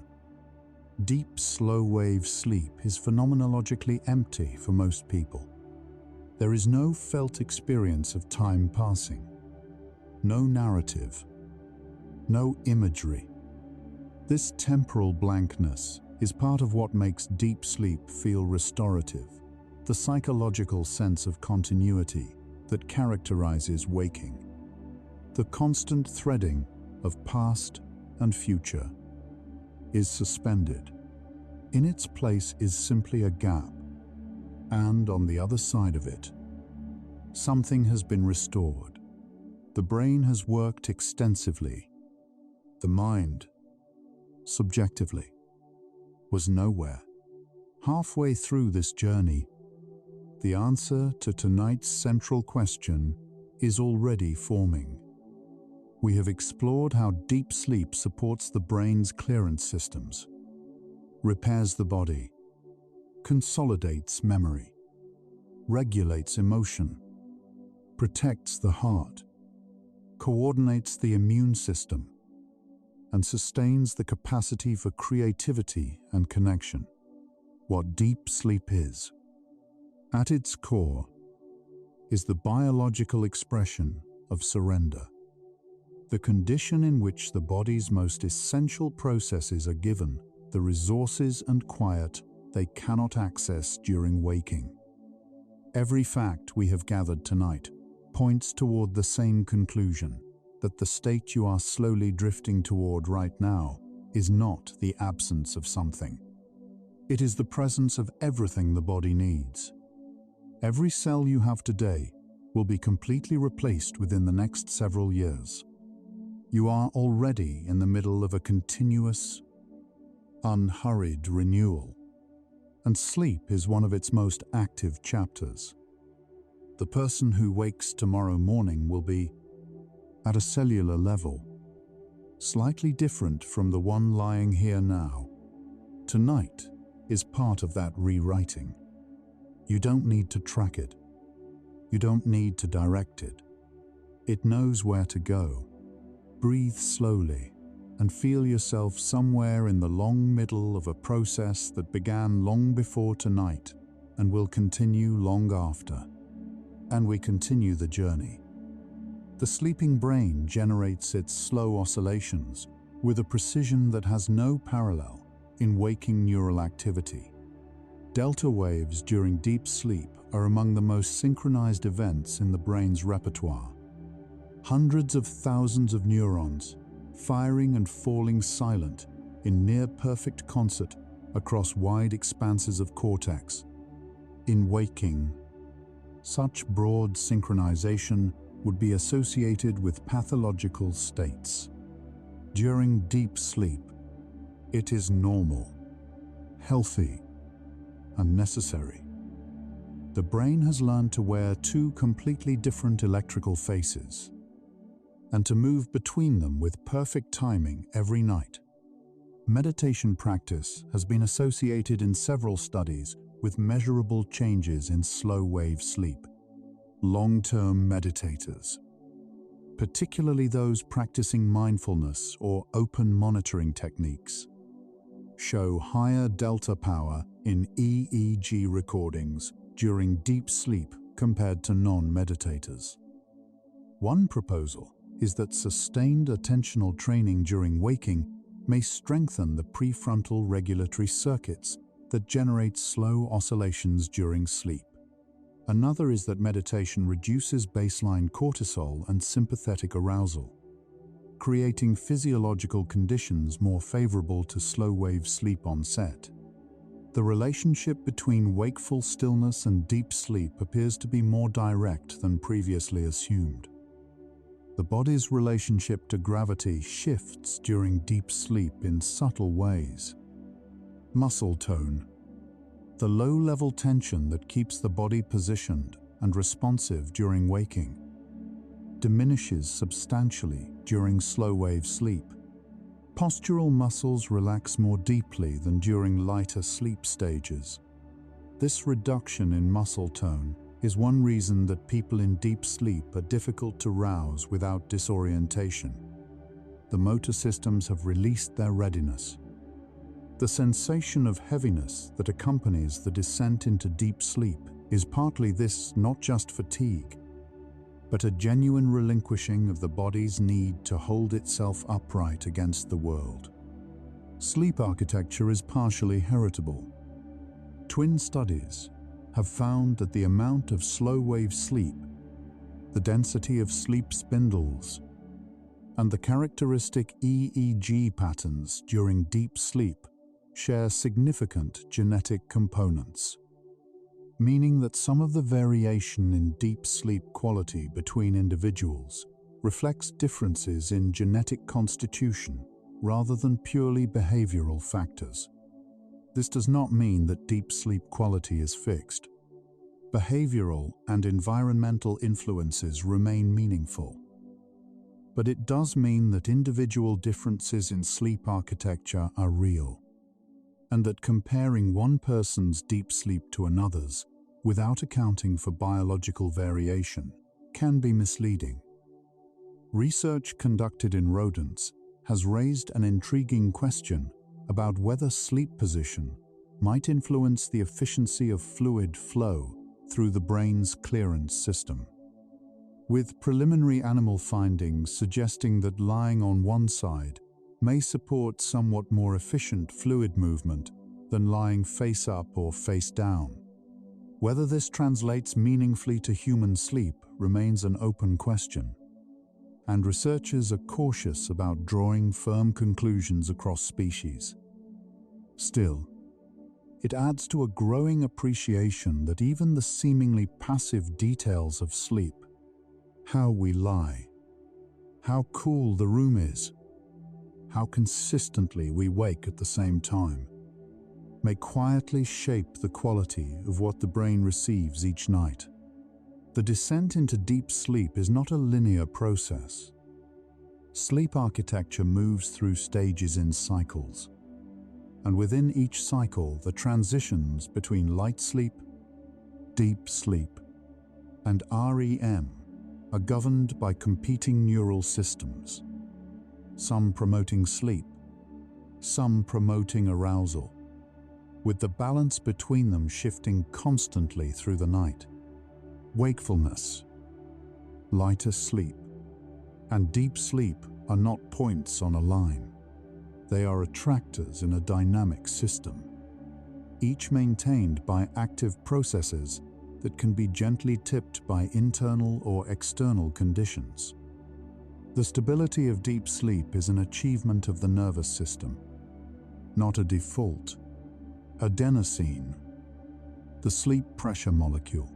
deep slow-wave sleep is phenomenologically empty for most people. There is no felt experience of time passing, no narrative, no imagery. This temporal blankness is part of what makes deep sleep feel restorative, the psychological sense of continuity that characterizes waking. The constant threading of past and future is suspended. In its place is simply a gap, and on the other side of it, something has been restored. The brain has worked extensively. The mind, subjectively, was nowhere. Halfway through this journey, the answer to tonight's central question is already forming. We have explored how deep sleep supports the brain's clearance systems, repairs the body, consolidates memory, regulates emotion, protects the heart, coordinates the immune system, and sustains the capacity for creativity and connection. What deep sleep is, at its core, is the biological expression of surrender, the condition in which the body's most essential processes are given the resources and quiet they cannot access during waking. Every fact we have gathered tonight points toward the same conclusion, that the state you are slowly drifting toward right now is not the absence of something. It is the presence of everything the body needs. Every cell you have today will be completely replaced within the next several years. You are already in the middle of a continuous, unhurried renewal, and sleep is one of its most active chapters. The person who wakes tomorrow morning will be, at a cellular level, slightly different from the one lying here now. Tonight is part of that rewriting. You don't need to track it. You don't need to direct it. It knows where to go. Breathe slowly and feel yourself somewhere in the long middle of a process that began long before tonight and will continue long after. And we continue the journey. The sleeping brain generates its slow oscillations with a precision that has no parallel in waking neural activity. Delta waves during deep sleep are among the most synchronized events in the brain's repertoire. Hundreds of thousands of neurons firing and falling silent in near-perfect concert across wide expanses of cortex. In waking, such broad synchronization would be associated with pathological states. During deep sleep, it is normal, healthy and necessary. The brain has learned to wear two completely different electrical faces and to move between them with perfect timing every night. Meditation practice has been associated in several studies with measurable changes in slow-wave sleep. Long-term meditators, particularly those practicing mindfulness or open monitoring techniques, show higher delta power in EEG recordings during deep sleep compared to non-meditators. One proposal is that sustained attentional training during waking may strengthen the prefrontal regulatory circuits that generate slow oscillations during sleep. Another is that meditation reduces baseline cortisol and sympathetic arousal, creating physiological conditions more favorable to slow-wave sleep onset. The relationship between wakeful stillness and deep sleep appears to be more direct than previously assumed. The body's relationship to gravity shifts during deep sleep in subtle ways. Muscle tone, the low-level tension that keeps the body positioned and responsive during waking, diminishes substantially during slow-wave sleep. Postural muscles relax more deeply than during lighter sleep stages. This reduction in muscle tone is one reason that people in deep sleep are difficult to rouse without disorientation. The motor systems have released their readiness. The sensation of heaviness that accompanies the descent into deep sleep is partly this, not just fatigue, but a genuine relinquishing of the body's need to hold itself upright against the world. Sleep architecture is partially heritable. Twin studies have found that the amount of slow-wave sleep, the density of sleep spindles, and the characteristic EEG patterns during deep sleep share significant genetic components, meaning that some of the variation in deep sleep quality between individuals reflects differences in genetic constitution rather than purely behavioral factors. This does not mean that deep sleep quality is fixed. Behavioral and environmental influences remain meaningful. But it does mean that individual differences in sleep architecture are real, and that comparing one person's deep sleep to another's without accounting for biological variation can be misleading. Research conducted in rodents has raised an intriguing question about whether sleep position might influence the efficiency of fluid flow through the brain's clearance system, with preliminary animal findings suggesting that lying on one side may support somewhat more efficient fluid movement than lying face up or face down. Whether this translates meaningfully to human sleep remains an open question, and researchers are cautious about drawing firm conclusions across species. Still, it adds to a growing appreciation that even the seemingly passive details of sleep, how we lie, how cool the room is, how consistently we wake at the same time, may quietly shape the quality of what the brain receives each night. The descent into deep sleep is not a linear process. Sleep architecture moves through stages in cycles, and within each cycle, the transitions between light sleep, deep sleep, and REM are governed by competing neural systems, some promoting sleep, some promoting arousal, with the balance between them shifting constantly through the night. Wakefulness, lighter sleep, and deep sleep are not points on a line. They are attractors in a dynamic system, each maintained by active processes that can be gently tipped by internal or external conditions. The stability of deep sleep is an achievement of the nervous system, not a default. Adenosine, the sleep pressure molecule,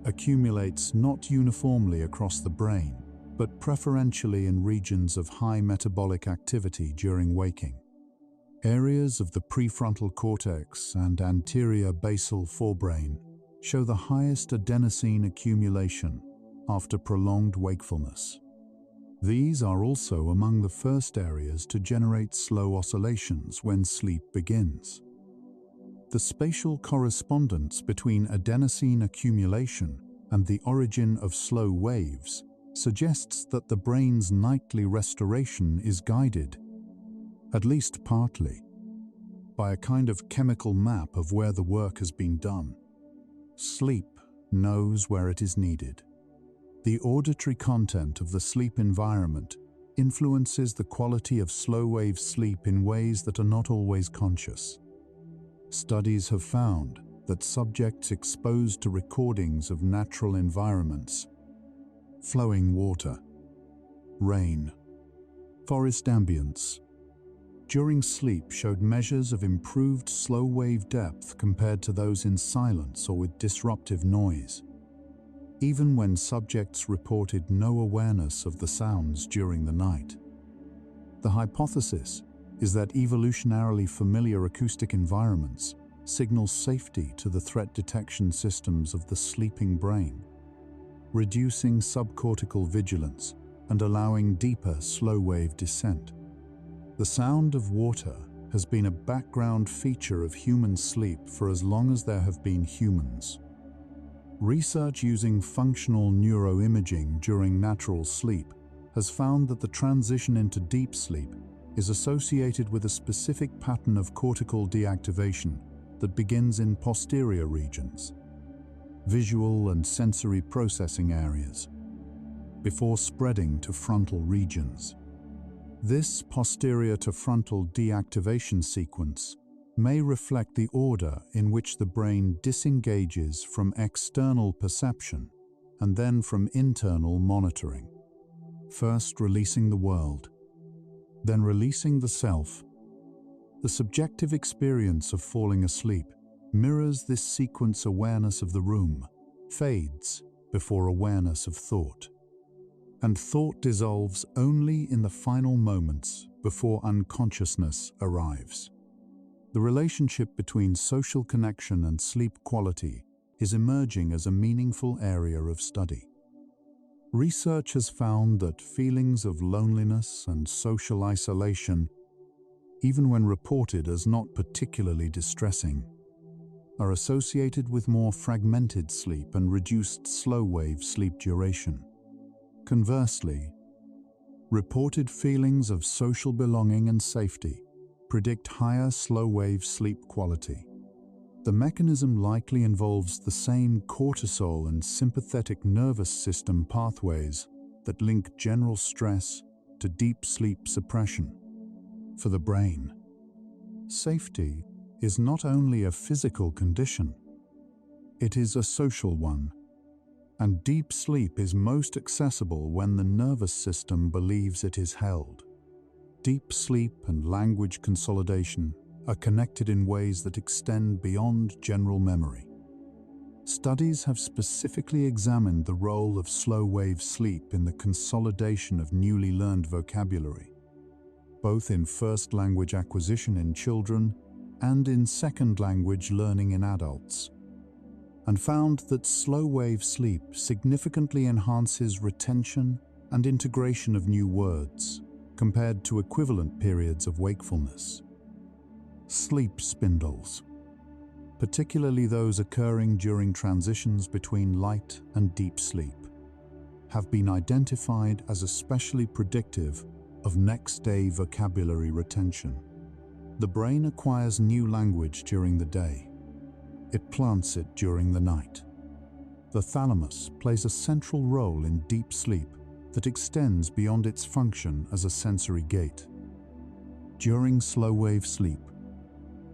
accumulates not uniformly across the brain, but preferentially in regions of high metabolic activity during waking. Areas of the prefrontal cortex and anterior basal forebrain show the highest adenosine accumulation after prolonged wakefulness. These are also among the first areas to generate slow oscillations when sleep begins. The spatial correspondence between adenosine accumulation and the origin of slow waves suggests that the brain's nightly restoration is guided, at least partly, by a kind of chemical map of where the work has been done. Sleep knows where it is needed. The auditory content of the sleep environment influences the quality of slow-wave sleep in ways that are not always conscious. Studies have found that subjects exposed to recordings of natural environments, flowing water, rain, forest ambience, during sleep showed measures of improved slow-wave depth compared to those in silence or with disruptive noise, even when subjects reported no awareness of the sounds during the night. The hypothesis is that evolutionarily familiar acoustic environments signal safety to the threat detection systems of the sleeping brain, reducing subcortical vigilance and allowing deeper slow-wave descent. The sound of water has been a background feature of human sleep for as long as there have been humans. Research using functional neuroimaging during natural sleep has found that the transition into deep sleep is associated with a specific pattern of cortical deactivation that begins in posterior regions, visual and sensory processing areas, before spreading to frontal regions. This posterior to frontal deactivation sequence may reflect the order in which the brain disengages from external perception and then from internal monitoring, first releasing the world, then releasing the self. The subjective experience of falling asleep mirrors this sequence. Awareness of the room fades before awareness of thought, and thought dissolves only in the final moments before unconsciousness arrives. The relationship between social connection and sleep quality is emerging as a meaningful area of study. Research has found that feelings of loneliness and social isolation, even when reported as not particularly distressing, are associated with more fragmented sleep and reduced slow-wave sleep duration. Conversely, reported feelings of social belonging and safety predict higher slow-wave sleep quality. The mechanism likely involves the same cortisol and sympathetic nervous system pathways that link general stress to deep sleep suppression. For the brain, safety is not only a physical condition, it is a social one, and deep sleep is most accessible when the nervous system believes it is held. Deep sleep and language consolidation are connected in ways that extend beyond general memory. Studies have specifically examined the role of slow-wave sleep in the consolidation of newly learned vocabulary, both in first language acquisition in children and in second language learning in adults, and found that slow-wave sleep significantly enhances retention and integration of new words compared to equivalent periods of wakefulness. Sleep spindles, particularly those occurring during transitions between light and deep sleep, have been identified as especially predictive of next-day vocabulary retention. The brain acquires new language during the day. It plants it during the night. The thalamus plays a central role in deep sleep that extends beyond its function as a sensory gate. During slow-wave sleep,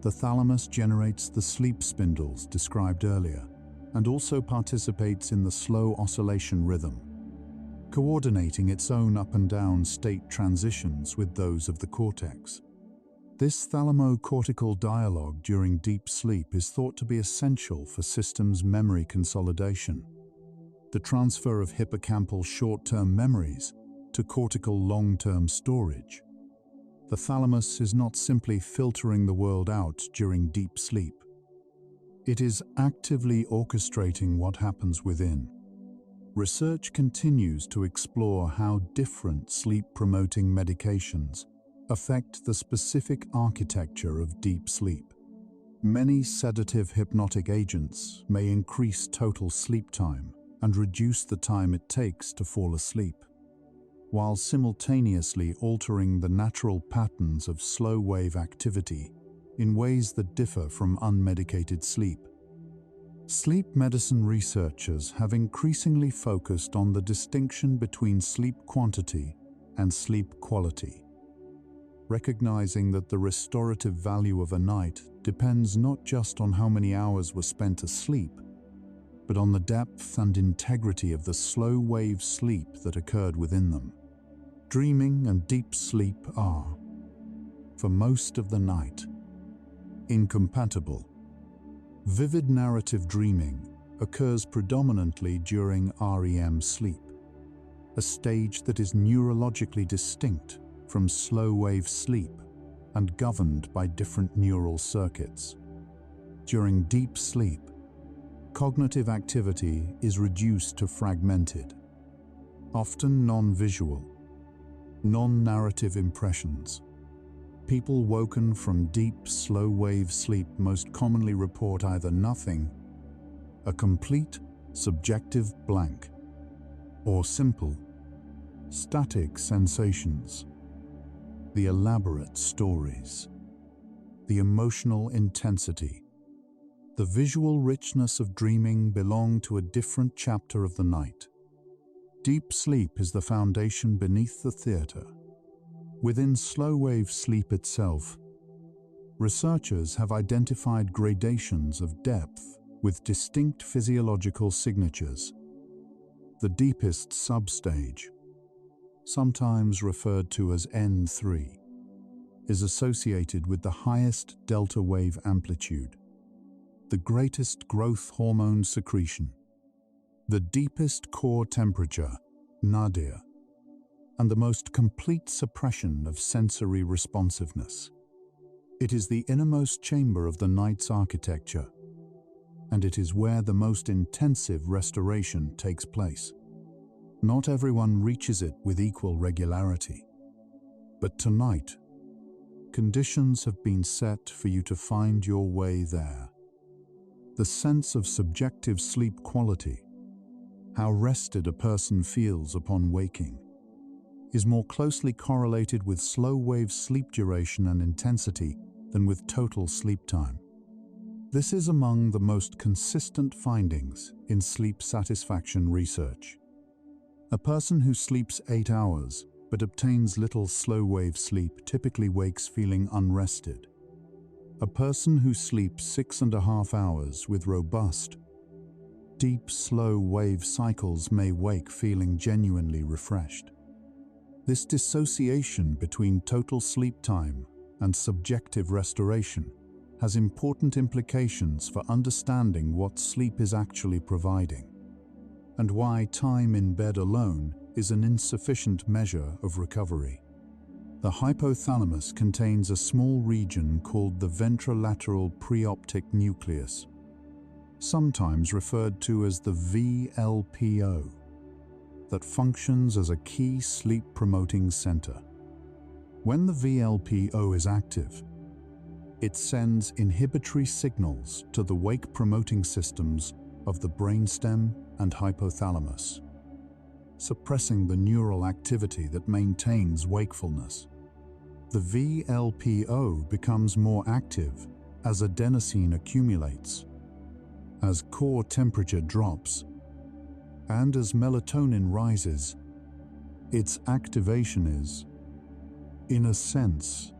the thalamus generates the sleep spindles described earlier and also participates in the slow oscillation rhythm, coordinating its own up and down state transitions with those of the cortex. This thalamo-cortical dialogue during deep sleep is thought to be essential for systems memory consolidation, the transfer of hippocampal short-term memories to cortical long-term storage. The thalamus is not simply filtering the world out during deep sleep. It is actively orchestrating what happens within. Research continues to explore how different sleep-promoting medications affect the specific architecture of deep sleep. Many sedative hypnotic agents may increase total sleep time and reduce the time it takes to fall asleep, while simultaneously altering the natural patterns of slow-wave activity in ways that differ from unmedicated sleep. Sleep medicine researchers have increasingly focused on the distinction between sleep quantity and sleep quality, recognizing that the restorative value of a night depends not just on how many hours were spent asleep, but on the depth and integrity of the slow-wave sleep that occurred within them. Dreaming and deep sleep are, for most of the night, incompatible. Vivid narrative dreaming occurs predominantly during REM sleep, a stage that is neurologically distinct from slow-wave sleep and governed by different neural circuits. During deep sleep, cognitive activity is reduced to fragmented, often non-visual, non-narrative impressions. People woken from deep, slow-wave sleep most commonly report either nothing, a complete, subjective blank, or simple, static sensations. The elaborate stories, the emotional intensity, the visual richness of dreaming belong to a different chapter of the night. Deep sleep is the foundation beneath the theater. Within slow-wave sleep itself, researchers have identified gradations of depth with distinct physiological signatures. The deepest substage, sometimes referred to as N3, is associated with the highest delta wave amplitude, the greatest growth hormone secretion, the deepest core temperature, nadir, and the most complete suppression of sensory responsiveness. It is the innermost chamber of the night's architecture, and it is where the most intensive restoration takes place. Not everyone reaches it with equal regularity, but tonight, conditions have been set for you to find your way there. The sense of subjective sleep quality, how rested a person feels upon waking, is more closely correlated with slow-wave sleep duration and intensity than with total sleep time. This is among the most consistent findings in sleep satisfaction research. A person who sleeps 8 hours but obtains little slow-wave sleep typically wakes feeling unrested. A person who sleeps 6.5 hours with robust, deep slow-wave cycles may wake feeling genuinely refreshed. This dissociation between total sleep time and subjective restoration has important implications for understanding what sleep is actually providing, and why time in bed alone is an insufficient measure of recovery. The hypothalamus contains a small region called the ventrolateral preoptic nucleus, sometimes referred to as the VLPO, that functions as a key sleep-promoting center. When the VLPO is active, it sends inhibitory signals to the wake-promoting systems of the brainstem and hypothalamus, suppressing the neural activity that maintains wakefulness. The VLPO becomes more active as adenosine accumulates, as core temperature drops, and as melatonin rises. Its activation is, in a sense,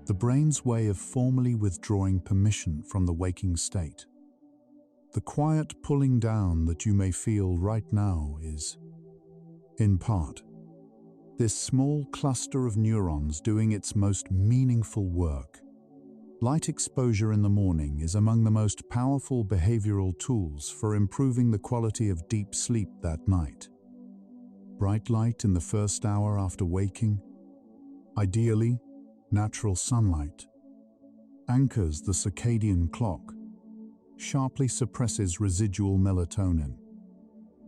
the brain's way of formally withdrawing permission from the waking state. The quiet pulling down that you may feel right now is, in part, this small cluster of neurons doing its most meaningful work. Light exposure in the morning is among the most powerful behavioral tools for improving the quality of deep sleep that night. Bright light in the first hour after waking, ideally natural sunlight, anchors the circadian clock, sharply suppresses residual melatonin,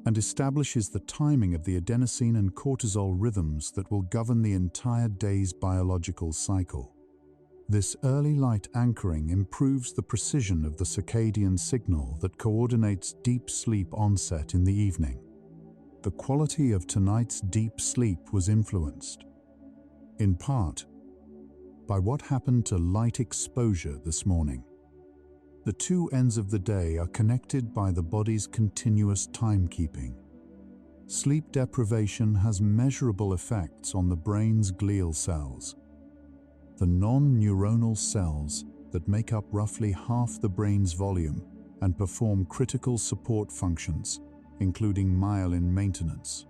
and establishes the timing of the adenosine and cortisol rhythms that will govern the entire day's biological cycle. This early light anchoring improves the precision of the circadian signal that coordinates deep sleep onset in the evening. The quality of tonight's deep sleep was influenced, in part, by what happened to light exposure this morning. The two ends of the day are connected by the body's continuous timekeeping. Sleep deprivation has measurable effects on the brain's glial cells, the non-neuronal cells that make up roughly half the brain's volume and perform critical support functions, including myelin maintenance,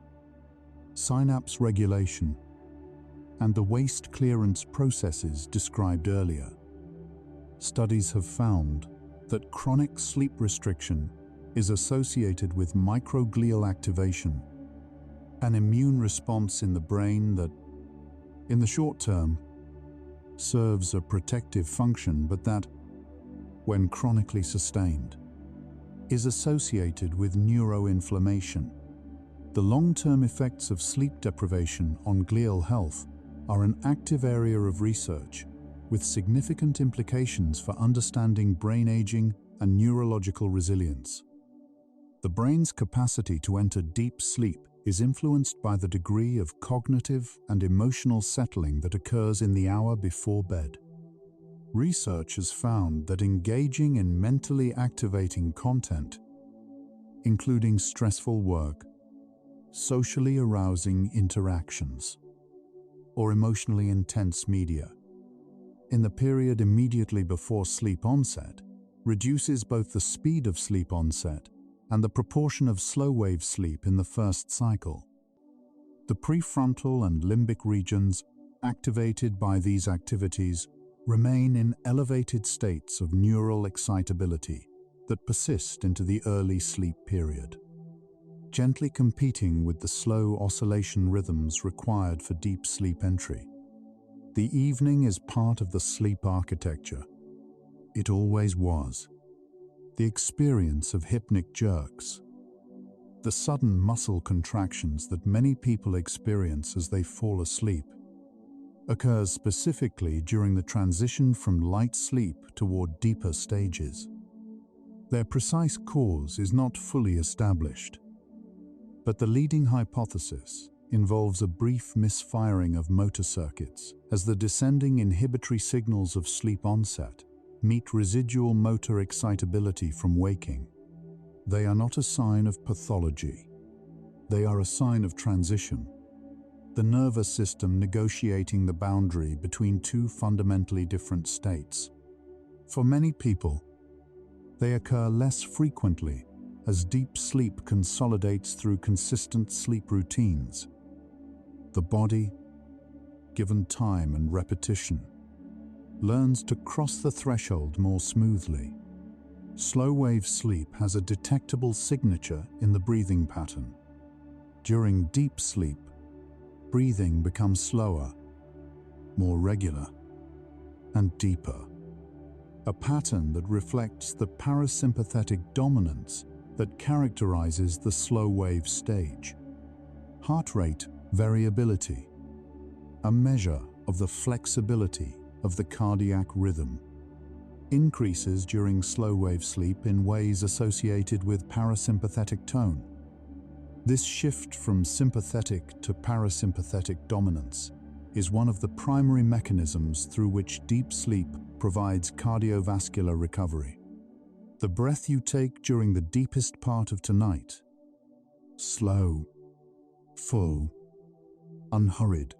synapse regulation, and the waste clearance processes described earlier. Studies have found that chronic sleep restriction is associated with microglial activation, an immune response in the brain that, in the short term, serves a protective function, but that, when chronically sustained, is associated with neuroinflammation. The long-term effects of sleep deprivation on glial health are an active area of research, with significant implications for understanding brain aging and neurological resilience. The brain's capacity to enter deep sleep is influenced by the degree of cognitive and emotional settling that occurs in the hour before bed. Research has found that engaging in mentally activating content, including stressful work, socially arousing interactions, or emotionally intense media, in the period immediately before sleep onset, reduces both the speed of sleep onset and the proportion of slow-wave sleep in the first cycle. The prefrontal and limbic regions activated by these activities remain in elevated states of neural excitability that persist into the early sleep period, gently competing with the slow oscillation rhythms required for deep sleep entry. The evening is part of the sleep architecture. It always was. The experience of hypnic jerks, the sudden muscle contractions that many people experience as they fall asleep, occurs specifically during the transition from light sleep toward deeper stages. Their precise cause is not fully established, but the leading hypothesis involves a brief misfiring of motor circuits as the descending inhibitory signals of sleep onset meet residual motor excitability from waking. They are not a sign of pathology. They are a sign of transition, the nervous system negotiating the boundary between two fundamentally different states. For many people, they occur less frequently as deep sleep consolidates through consistent sleep routines. The body, given time and repetition, learns to cross the threshold more smoothly. Slow-wave sleep has a detectable signature in the breathing pattern. During deep sleep, breathing becomes slower, more regular, and deeper, a pattern that reflects the parasympathetic dominance that characterizes the slow-wave stage. Heart rate variability, a measure of the flexibility of the cardiac rhythm, increases during slow-wave sleep in ways associated with parasympathetic tone. This shift from sympathetic to parasympathetic dominance is one of the primary mechanisms through which deep sleep provides cardiovascular recovery. The breath you take during the deepest part of tonight, slow, full, unhurried,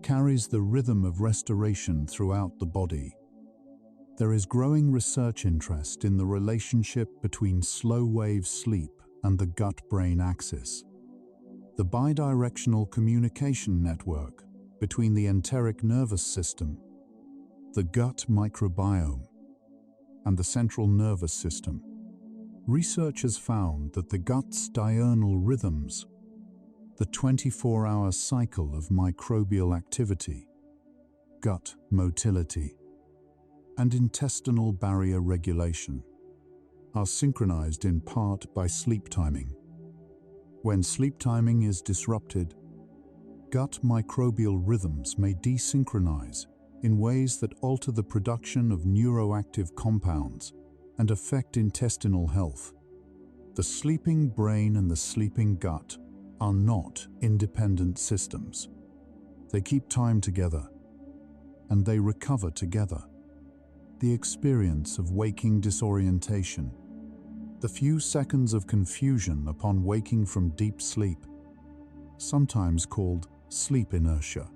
carries the rhythm of restoration throughout the body. There is growing research interest in the relationship between slow-wave sleep and the gut-brain axis, the bidirectional communication network between the enteric nervous system, the gut microbiome, and the central nervous system. Research has found that the gut's diurnal rhythms, the 24-hour cycle of microbial activity, gut motility, and intestinal barrier regulation are synchronized in part by sleep timing. When sleep timing is disrupted, gut microbial rhythms may desynchronize in ways that alter the production of neuroactive compounds and affect intestinal health. The sleeping brain and the sleeping gut are not independent systems. They keep time together, and they recover together. The experience of waking disorientation, the few seconds of confusion upon waking from deep sleep, sometimes called sleep inertia,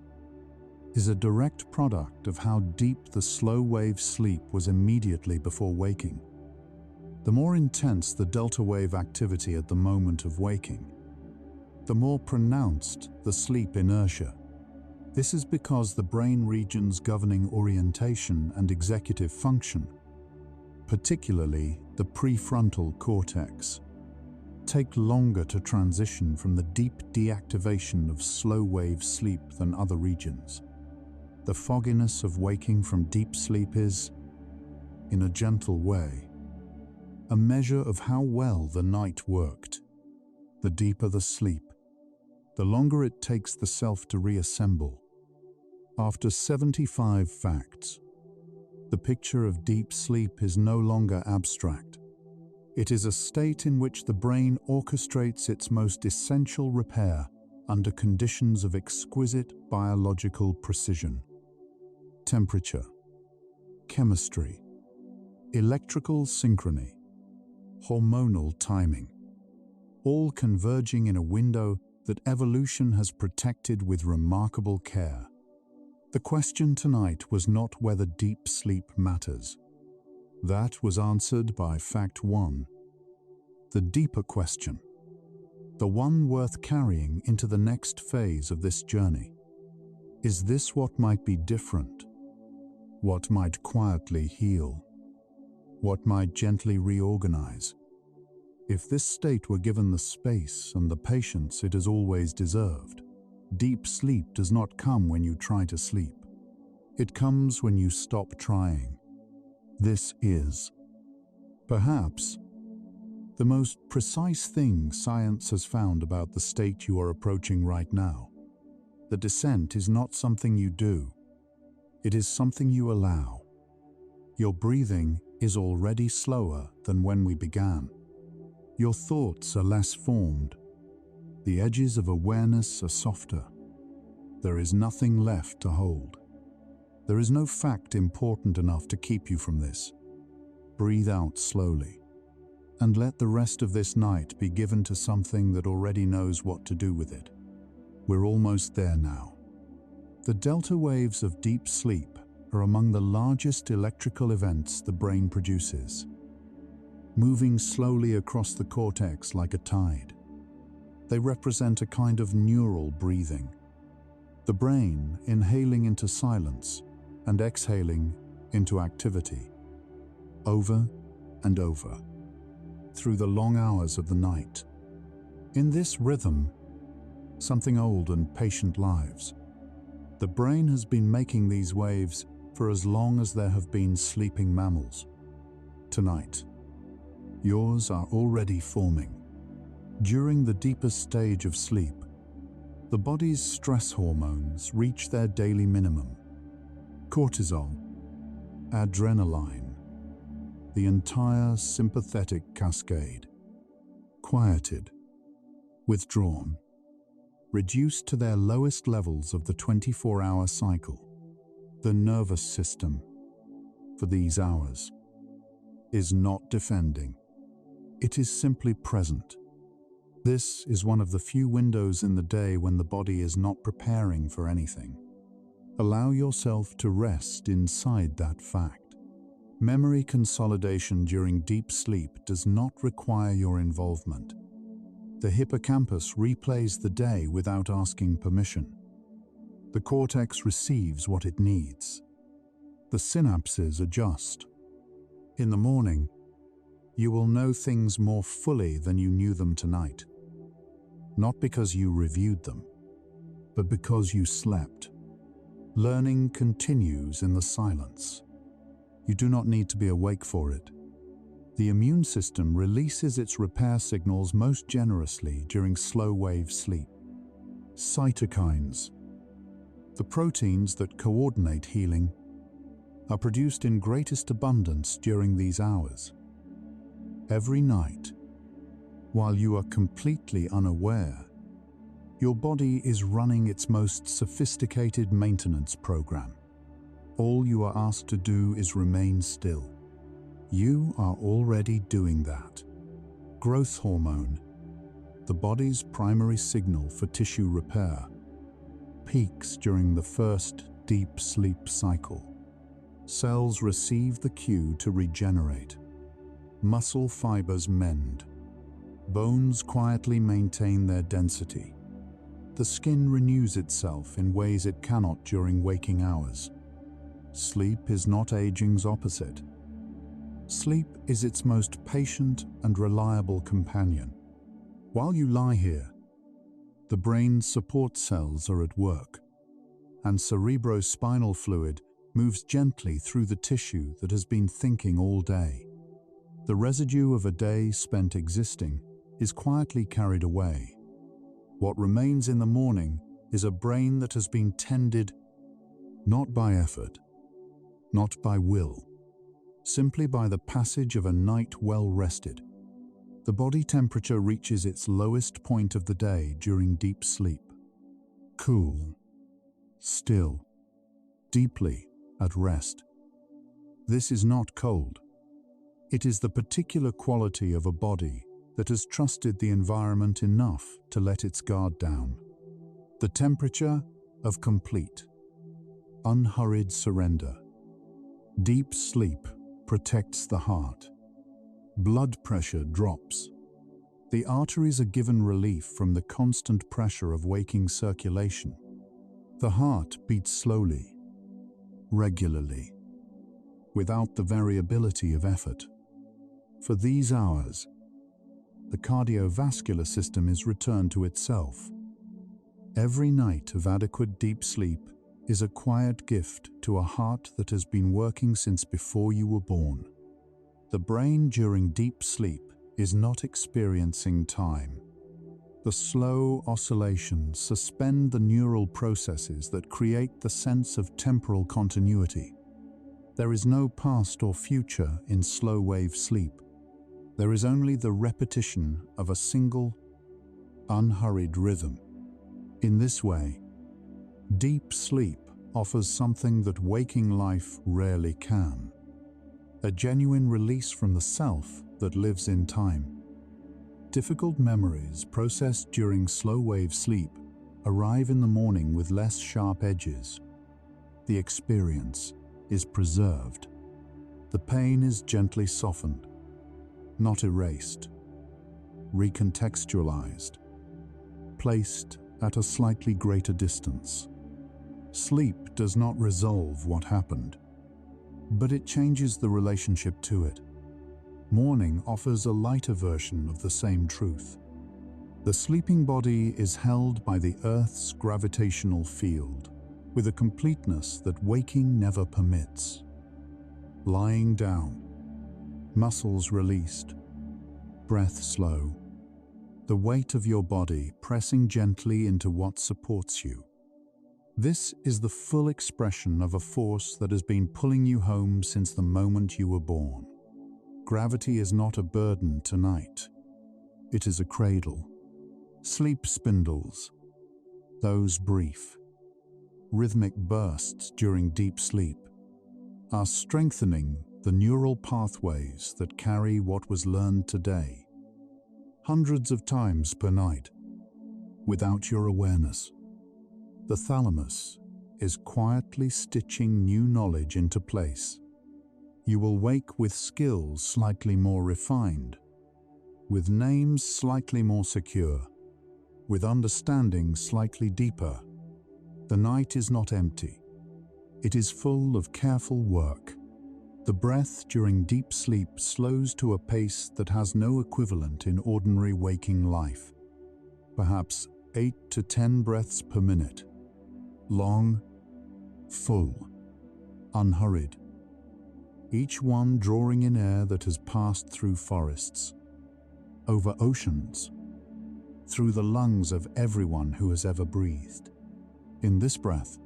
is a direct product of how deep the slow-wave sleep was immediately before waking. The more intense the delta wave activity at the moment of waking, the more pronounced the sleep inertia. This is because the brain regions governing orientation and executive function, particularly the prefrontal cortex, take longer to transition from the deep deactivation of slow-wave sleep than other regions. The fogginess of waking from deep sleep is, in a gentle way, a measure of how well the night worked. The deeper the sleep, the longer it takes the self to reassemble. After 75 facts, the picture of deep sleep is no longer abstract. It is a state in which the brain orchestrates its most essential repair under conditions of exquisite biological precision. Temperature, chemistry, electrical synchrony, hormonal timing, all converging in a window that evolution has protected with remarkable care. The question tonight was not whether deep sleep matters. That was answered by fact 1. The deeper question, the one worth carrying into the next phase of this journey, is this what might be different? What might quietly heal? What might gently reorganize? If this state were given the space and the patience it has always deserved, deep sleep does not come when you try to sleep. It comes when you stop trying. This is, perhaps, the most precise thing science has found about the state you are approaching right now. The descent is not something you do. It is something you allow. Your breathing is already slower than when we began. Your thoughts are less formed. The edges of awareness are softer. There is nothing left to hold. There is no fact important enough to keep you from this. Breathe out slowly, and let the rest of this night be given to something that already knows what to do with it. We're almost there now. The delta waves of deep sleep are among the largest electrical events the brain produces, moving slowly across the cortex like a tide. They represent a kind of neural breathing, the brain inhaling into silence and exhaling into activity, over and over, through the long hours of the night. In this rhythm, something old and patient lives. The brain has been making these waves for as long as there have been sleeping mammals. Tonight, yours are already forming. During the deepest stage of sleep, the body's stress hormones reach their daily minimum. Cortisol, adrenaline, the entire sympathetic cascade. Quieted, withdrawn, reduced to their lowest levels of the 24-hour cycle. The nervous system, for these hours, is not defending. It is simply present. This is one of the few windows in the day when the body is not preparing for anything. Allow yourself to rest inside that fact. Memory consolidation during deep sleep does not require your involvement. The hippocampus replays the day without asking permission. The cortex receives what it needs. The synapses adjust. In the morning, you will know things more fully than you knew them tonight. Not because you reviewed them, but because you slept. Learning continues in the silence. You do not need to be awake for it. The immune system releases its repair signals most generously during slow-wave sleep. Cytokines, the proteins that coordinate healing, are produced in greatest abundance during these hours. Every night, while you are completely unaware, your body is running its most sophisticated maintenance program. All you are asked to do is remain still. You are already doing that. Growth hormone, the body's primary signal for tissue repair, peaks during the first deep sleep cycle. Cells receive the cue to regenerate. Muscle fibers mend. Bones quietly maintain their density. The skin renews itself in ways it cannot during waking hours. Sleep is not aging's opposite. Sleep is its most patient and reliable companion. While you lie here, the brain's support cells are at work, and cerebrospinal fluid moves gently through the tissue that has been thinking all day. The residue of a day spent existing is quietly carried away. What remains in the morning is a brain that has been tended not by effort, not by will, simply by the passage of a night well rested. The body temperature reaches its lowest point of the day during deep sleep. Cool, still, deeply at rest. This is not cold. It is the particular quality of a body that has trusted the environment enough to let its guard down. The temperature of complete, unhurried surrender. Deep sleep protects the heart. Blood pressure drops. The arteries are given relief from the constant pressure of waking circulation. The heart beats slowly, regularly, without the variability of effort. For these hours, the cardiovascular system is returned to itself. Every night of adequate deep sleep is a quiet gift to a heart that has been working since before you were born. The brain during deep sleep is not experiencing time. The slow oscillations suspend the neural processes that create the sense of temporal continuity. There is no past or future in slow-wave sleep. There is only the repetition of a single, unhurried rhythm. In this way, deep sleep offers something that waking life rarely can: a genuine release from the self that lives in time. Difficult memories processed during slow-wave sleep arrive in the morning with less sharp edges. The experience is preserved. The pain is gently softened, not erased, recontextualized, placed at a slightly greater distance. Sleep does not resolve what happened, but it changes the relationship to it. Morning offers a lighter version of the same truth. The sleeping body is held by the Earth's gravitational field with a completeness that waking never permits. Lying down, muscles released, breath slow, the weight of your body pressing gently into what supports you. This is the full expression of a force that has been pulling you home since the moment you were born. Gravity is not a burden tonight. It is a cradle. Sleep spindles, those brief, rhythmic bursts during deep sleep, are strengthening the neural pathways that carry what was learned today, hundreds of times per night, without your awareness. The thalamus is quietly stitching new knowledge into place. You will wake with skills slightly more refined, with names slightly more secure, with understanding slightly deeper. The night is not empty. It is full of careful work. The breath during deep sleep slows to a pace that has no equivalent in ordinary waking life. Perhaps 8 to 10 breaths per minute. Long, full, unhurried, each one drawing in air that has passed through forests, over oceans, through the lungs of everyone who has ever breathed. In this breath,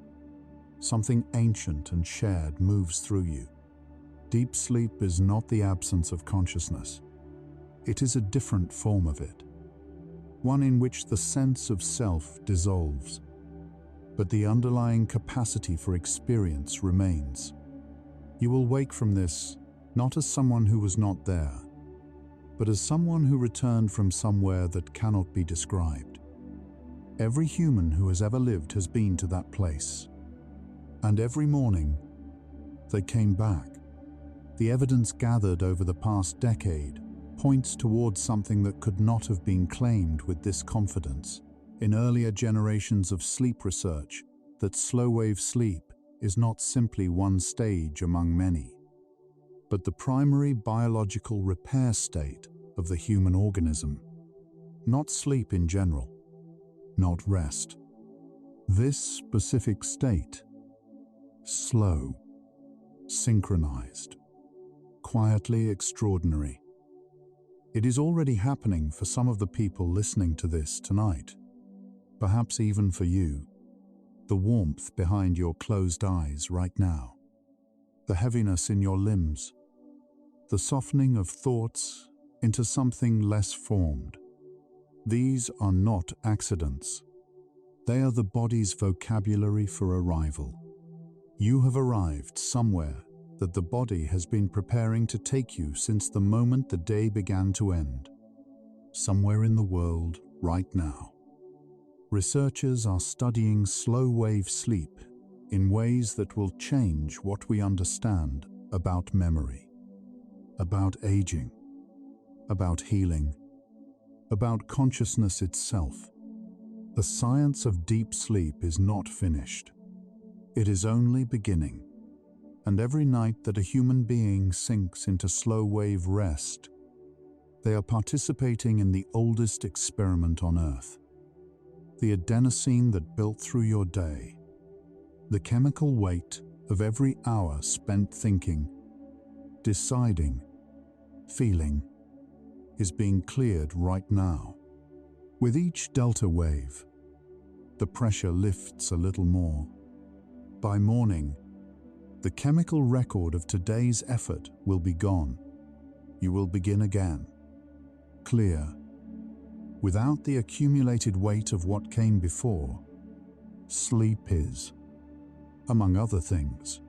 something ancient and shared moves through you. Deep sleep is not the absence of consciousness. It is a different form of it, one in which the sense of self dissolves, but the underlying capacity for experience remains. You will wake from this not as someone who was not there, but as someone who returned from somewhere that cannot be described. Every human who has ever lived has been to that place, and every morning they came back. The evidence gathered over the past decade points towards something that could not have been claimed with this confidence in earlier generations of sleep research, that slow-wave sleep is not simply one stage among many, but the primary biological repair state of the human organism. Not sleep in general, not rest. This specific state, slow, synchronized, quietly extraordinary. It is already happening for some of the people listening to this tonight, perhaps even for you. The warmth behind your closed eyes right now, the heaviness in your limbs, the softening of thoughts into something less formed. These are not accidents. They are the body's vocabulary for arrival. You have arrived somewhere that the body has been preparing to take you since the moment the day began to end. Somewhere in the world right now. Researchers are studying slow-wave sleep in ways that will change what we understand about memory, about aging, about healing, about consciousness itself. The science of deep sleep is not finished. It is only beginning. And every night that a human being sinks into slow-wave rest, they are participating in the oldest experiment on Earth. The adenosine that built through your day, the chemical weight of every hour spent thinking, deciding, feeling, is being cleared right now. With each delta wave, the pressure lifts a little more. By morning, the chemical record of today's effort will be gone. You will begin again, clear, without the accumulated weight of what came before. Sleep is, among other things,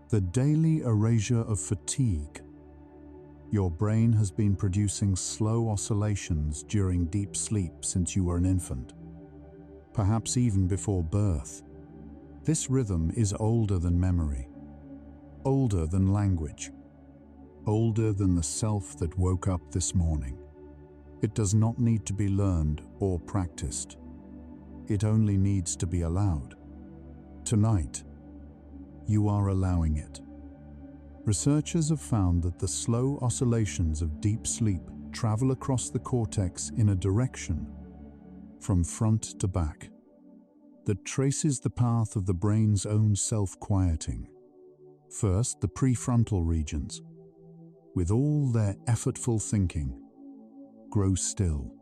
the daily erasure of fatigue. Your brain has been producing slow oscillations during deep sleep since you were an infant, perhaps even before birth. This rhythm is older than memory, older than language, older than the self that woke up this morning. It does not need to be learned or practiced. It only needs to be allowed. Tonight, you are allowing it. Researchers have found that the slow oscillations of deep sleep travel across the cortex in a direction, from front to back, that traces the path of the brain's own self-quieting. First, the prefrontal regions, with all their effortful thinking, grow still.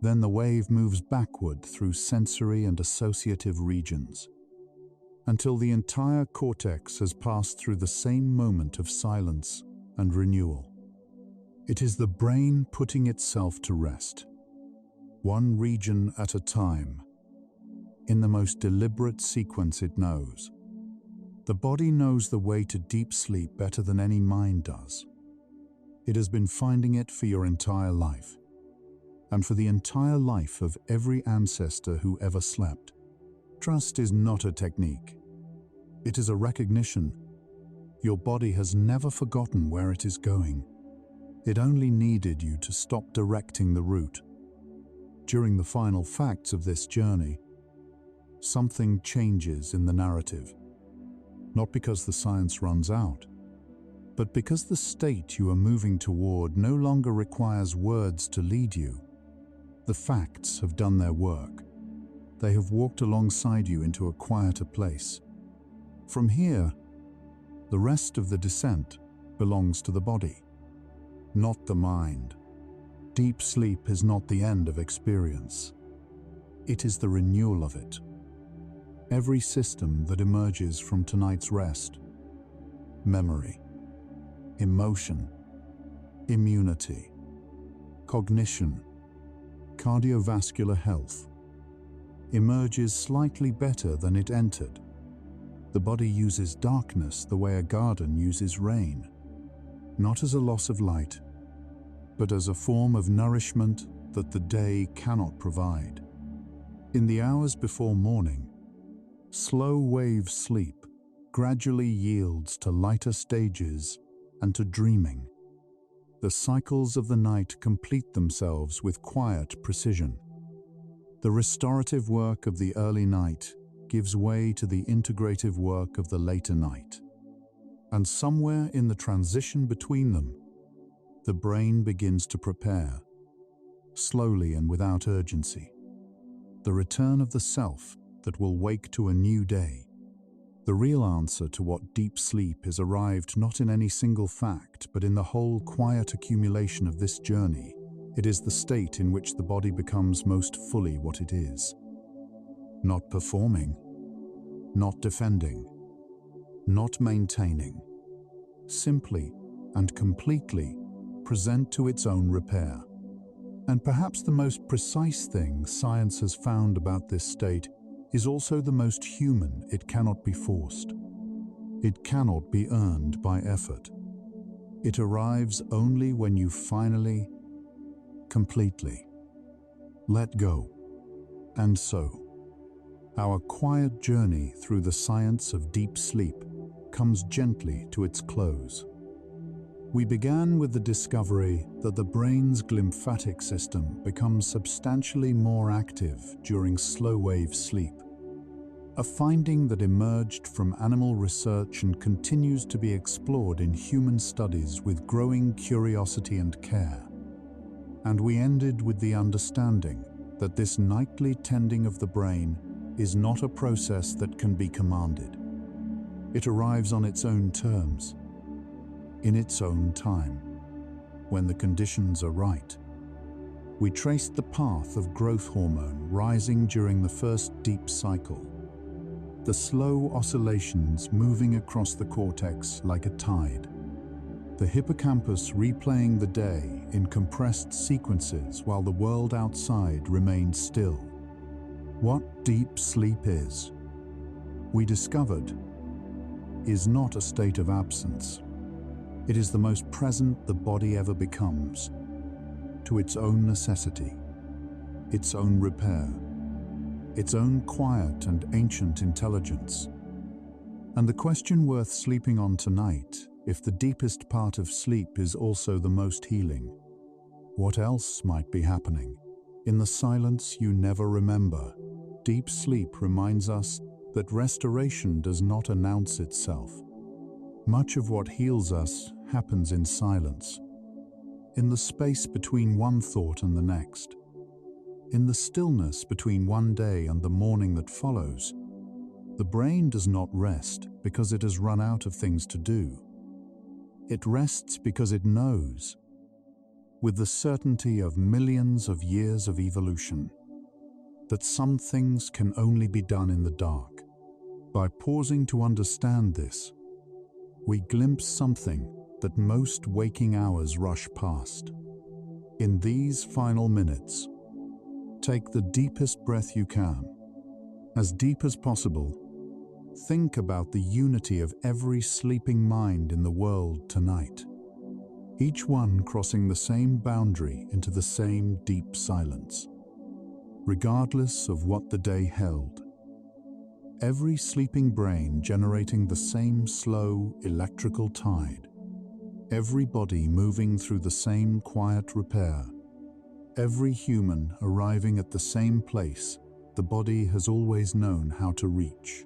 Then the wave moves backward through sensory and associative regions, until the entire cortex has passed through the same moment of silence and renewal. It is the brain putting itself to rest, one region at a time, in the most deliberate sequence it knows. The body knows the way to deep sleep better than any mind does. It has been finding it for your entire life, and for the entire life of every ancestor who ever slept. Trust is not a technique. It is a recognition. Your body has never forgotten where it is going. It only needed you to stop directing the route. During the final facts of this journey, something changes in the narrative. Not because the science runs out, but because the state you are moving toward no longer requires words to lead you. The facts have done their work. They have walked alongside you into a quieter place, From here, the rest of the descent belongs to the body, not the mind. Deep sleep is not the end of experience. It is the renewal of it. Every system that emerges from tonight's rest, memory, emotion, immunity, cognition, cardiovascular health, emerges slightly better than it entered. The body uses darkness the way a garden uses rain, not as a loss of light, but as a form of nourishment that the day cannot provide. In the hours before morning, slow wave sleep gradually yields to lighter stages and to dreaming. The cycles of the night complete themselves with quiet precision. The restorative work of the early night gives way to the integrative work of the later night. And somewhere in the transition between them, the brain begins to prepare, slowly and without urgency, the return of the self that will wake to a new day. The real answer to what deep sleep is arrived not in any single fact, but in the whole quiet accumulation of this journey. It is the state in which the body becomes most fully what it is. Not performing, not defending, not maintaining. Simply and completely present to its own repair. And perhaps the most precise thing science has found about this state is also the most human. It cannot be forced. It cannot be earned by effort. It arrives only when you finally, completely, let go. And so, our quiet journey through the science of deep sleep comes gently to its close. We began with the discovery that the brain's glymphatic system becomes substantially more active during slow-wave sleep, a finding that emerged from animal research and continues to be explored in human studies with growing curiosity and care. And we ended with the understanding that this nightly tending of the brain is not a process that can be commanded. It arrives on its own terms, in its own time, when the conditions are right. We traced the path of growth hormone rising during the first deep cycle, the slow oscillations moving across the cortex like a tide, the hippocampus replaying the day in compressed sequences while the world outside remained still. What deep sleep is, we discovered, is not a state of absence. It is the most present the body ever becomes, to its own necessity, its own repair, its own quiet and ancient intelligence. And the question worth sleeping on tonight, if the deepest part of sleep is also the most healing, what else might be happening? In the silence you never remember, deep sleep reminds us that restoration does not announce itself. Much of what heals us happens in silence, in the space between one thought and the next, in the stillness between one day and the morning that follows. The brain does not rest because it has run out of things to do. It rests because it knows, with the certainty of millions of years of evolution, that some things can only be done in the dark. By pausing to understand this, we glimpse something that most waking hours rush past. In these final minutes, take the deepest breath you can. As deep as possible, think about the unity of every sleeping mind in the world tonight, each one crossing the same boundary into the same deep silence, regardless of what the day held. Every sleeping brain generating the same slow electrical tide, every body moving through the same quiet repair, every human arriving at the same place the body has always known how to reach.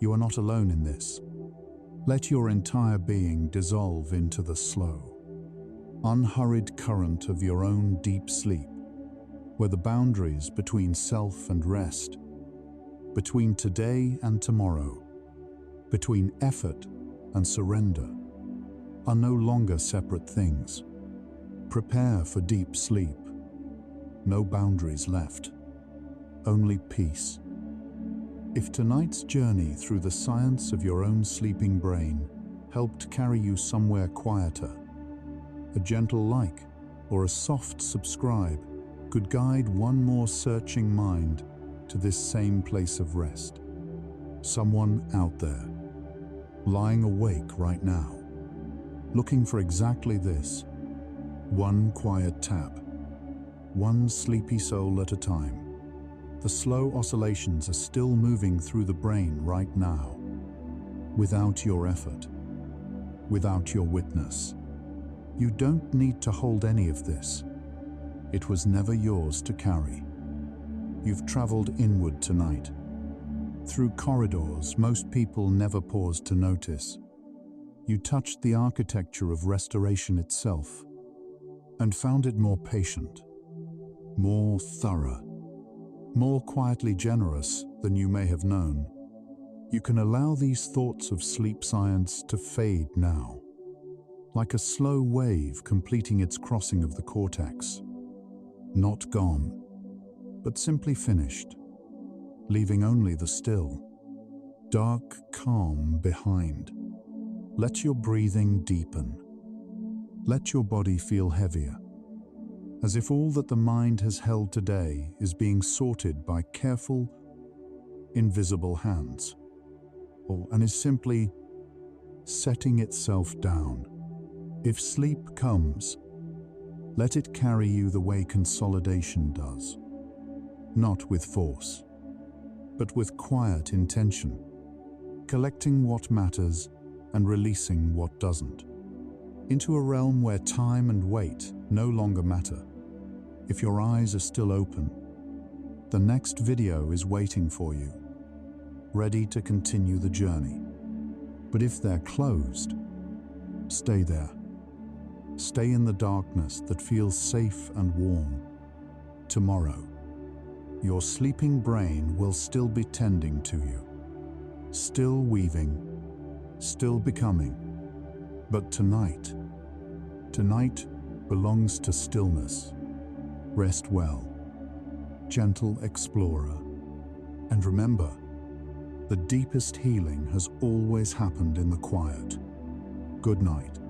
You are not alone in this. Let your entire being dissolve into the slow, unhurried current of your own deep sleep, where the boundaries between self and rest, between today and tomorrow, between effort and surrender, are no longer separate things. Prepare for deep sleep. No boundaries left, only peace. If tonight's journey through the science of your own sleeping brain helped carry you somewhere quieter, a gentle like or a soft subscribe could guide one more searching mind to this same place of rest. Someone out there, lying awake right now, looking for exactly this, one quiet tap, one sleepy soul at a time. The slow oscillations are still moving through the brain right now, without your effort, without your witness. You don't need to hold any of this. It was never yours to carry. You've traveled inward tonight, through corridors most people never pause to notice. You touched the architecture of restoration itself, and found it more patient, more thorough, more quietly generous than you may have known. You can allow these thoughts of sleep science to fade now, like a slow wave completing its crossing of the cortex. Not gone, but simply finished, leaving only the still, dark calm behind. Let your breathing deepen. Let your body feel heavier, as if all that the mind has held today is being sorted by careful, invisible hands, and is simply setting itself down. If sleep comes, let it carry you the way consolidation does, not with force, but with quiet intention, collecting what matters and releasing what doesn't, into a realm where time and weight no longer matter. If your eyes are still open, the next video is waiting for you, ready to continue the journey. But if they're closed, stay there. Stay in the darkness that feels safe and warm. Tomorrow, your sleeping brain will still be tending to you, still weaving, still becoming. But tonight belongs to stillness. Rest well, gentle explorer. And remember, the deepest healing has always happened in the quiet. Good night.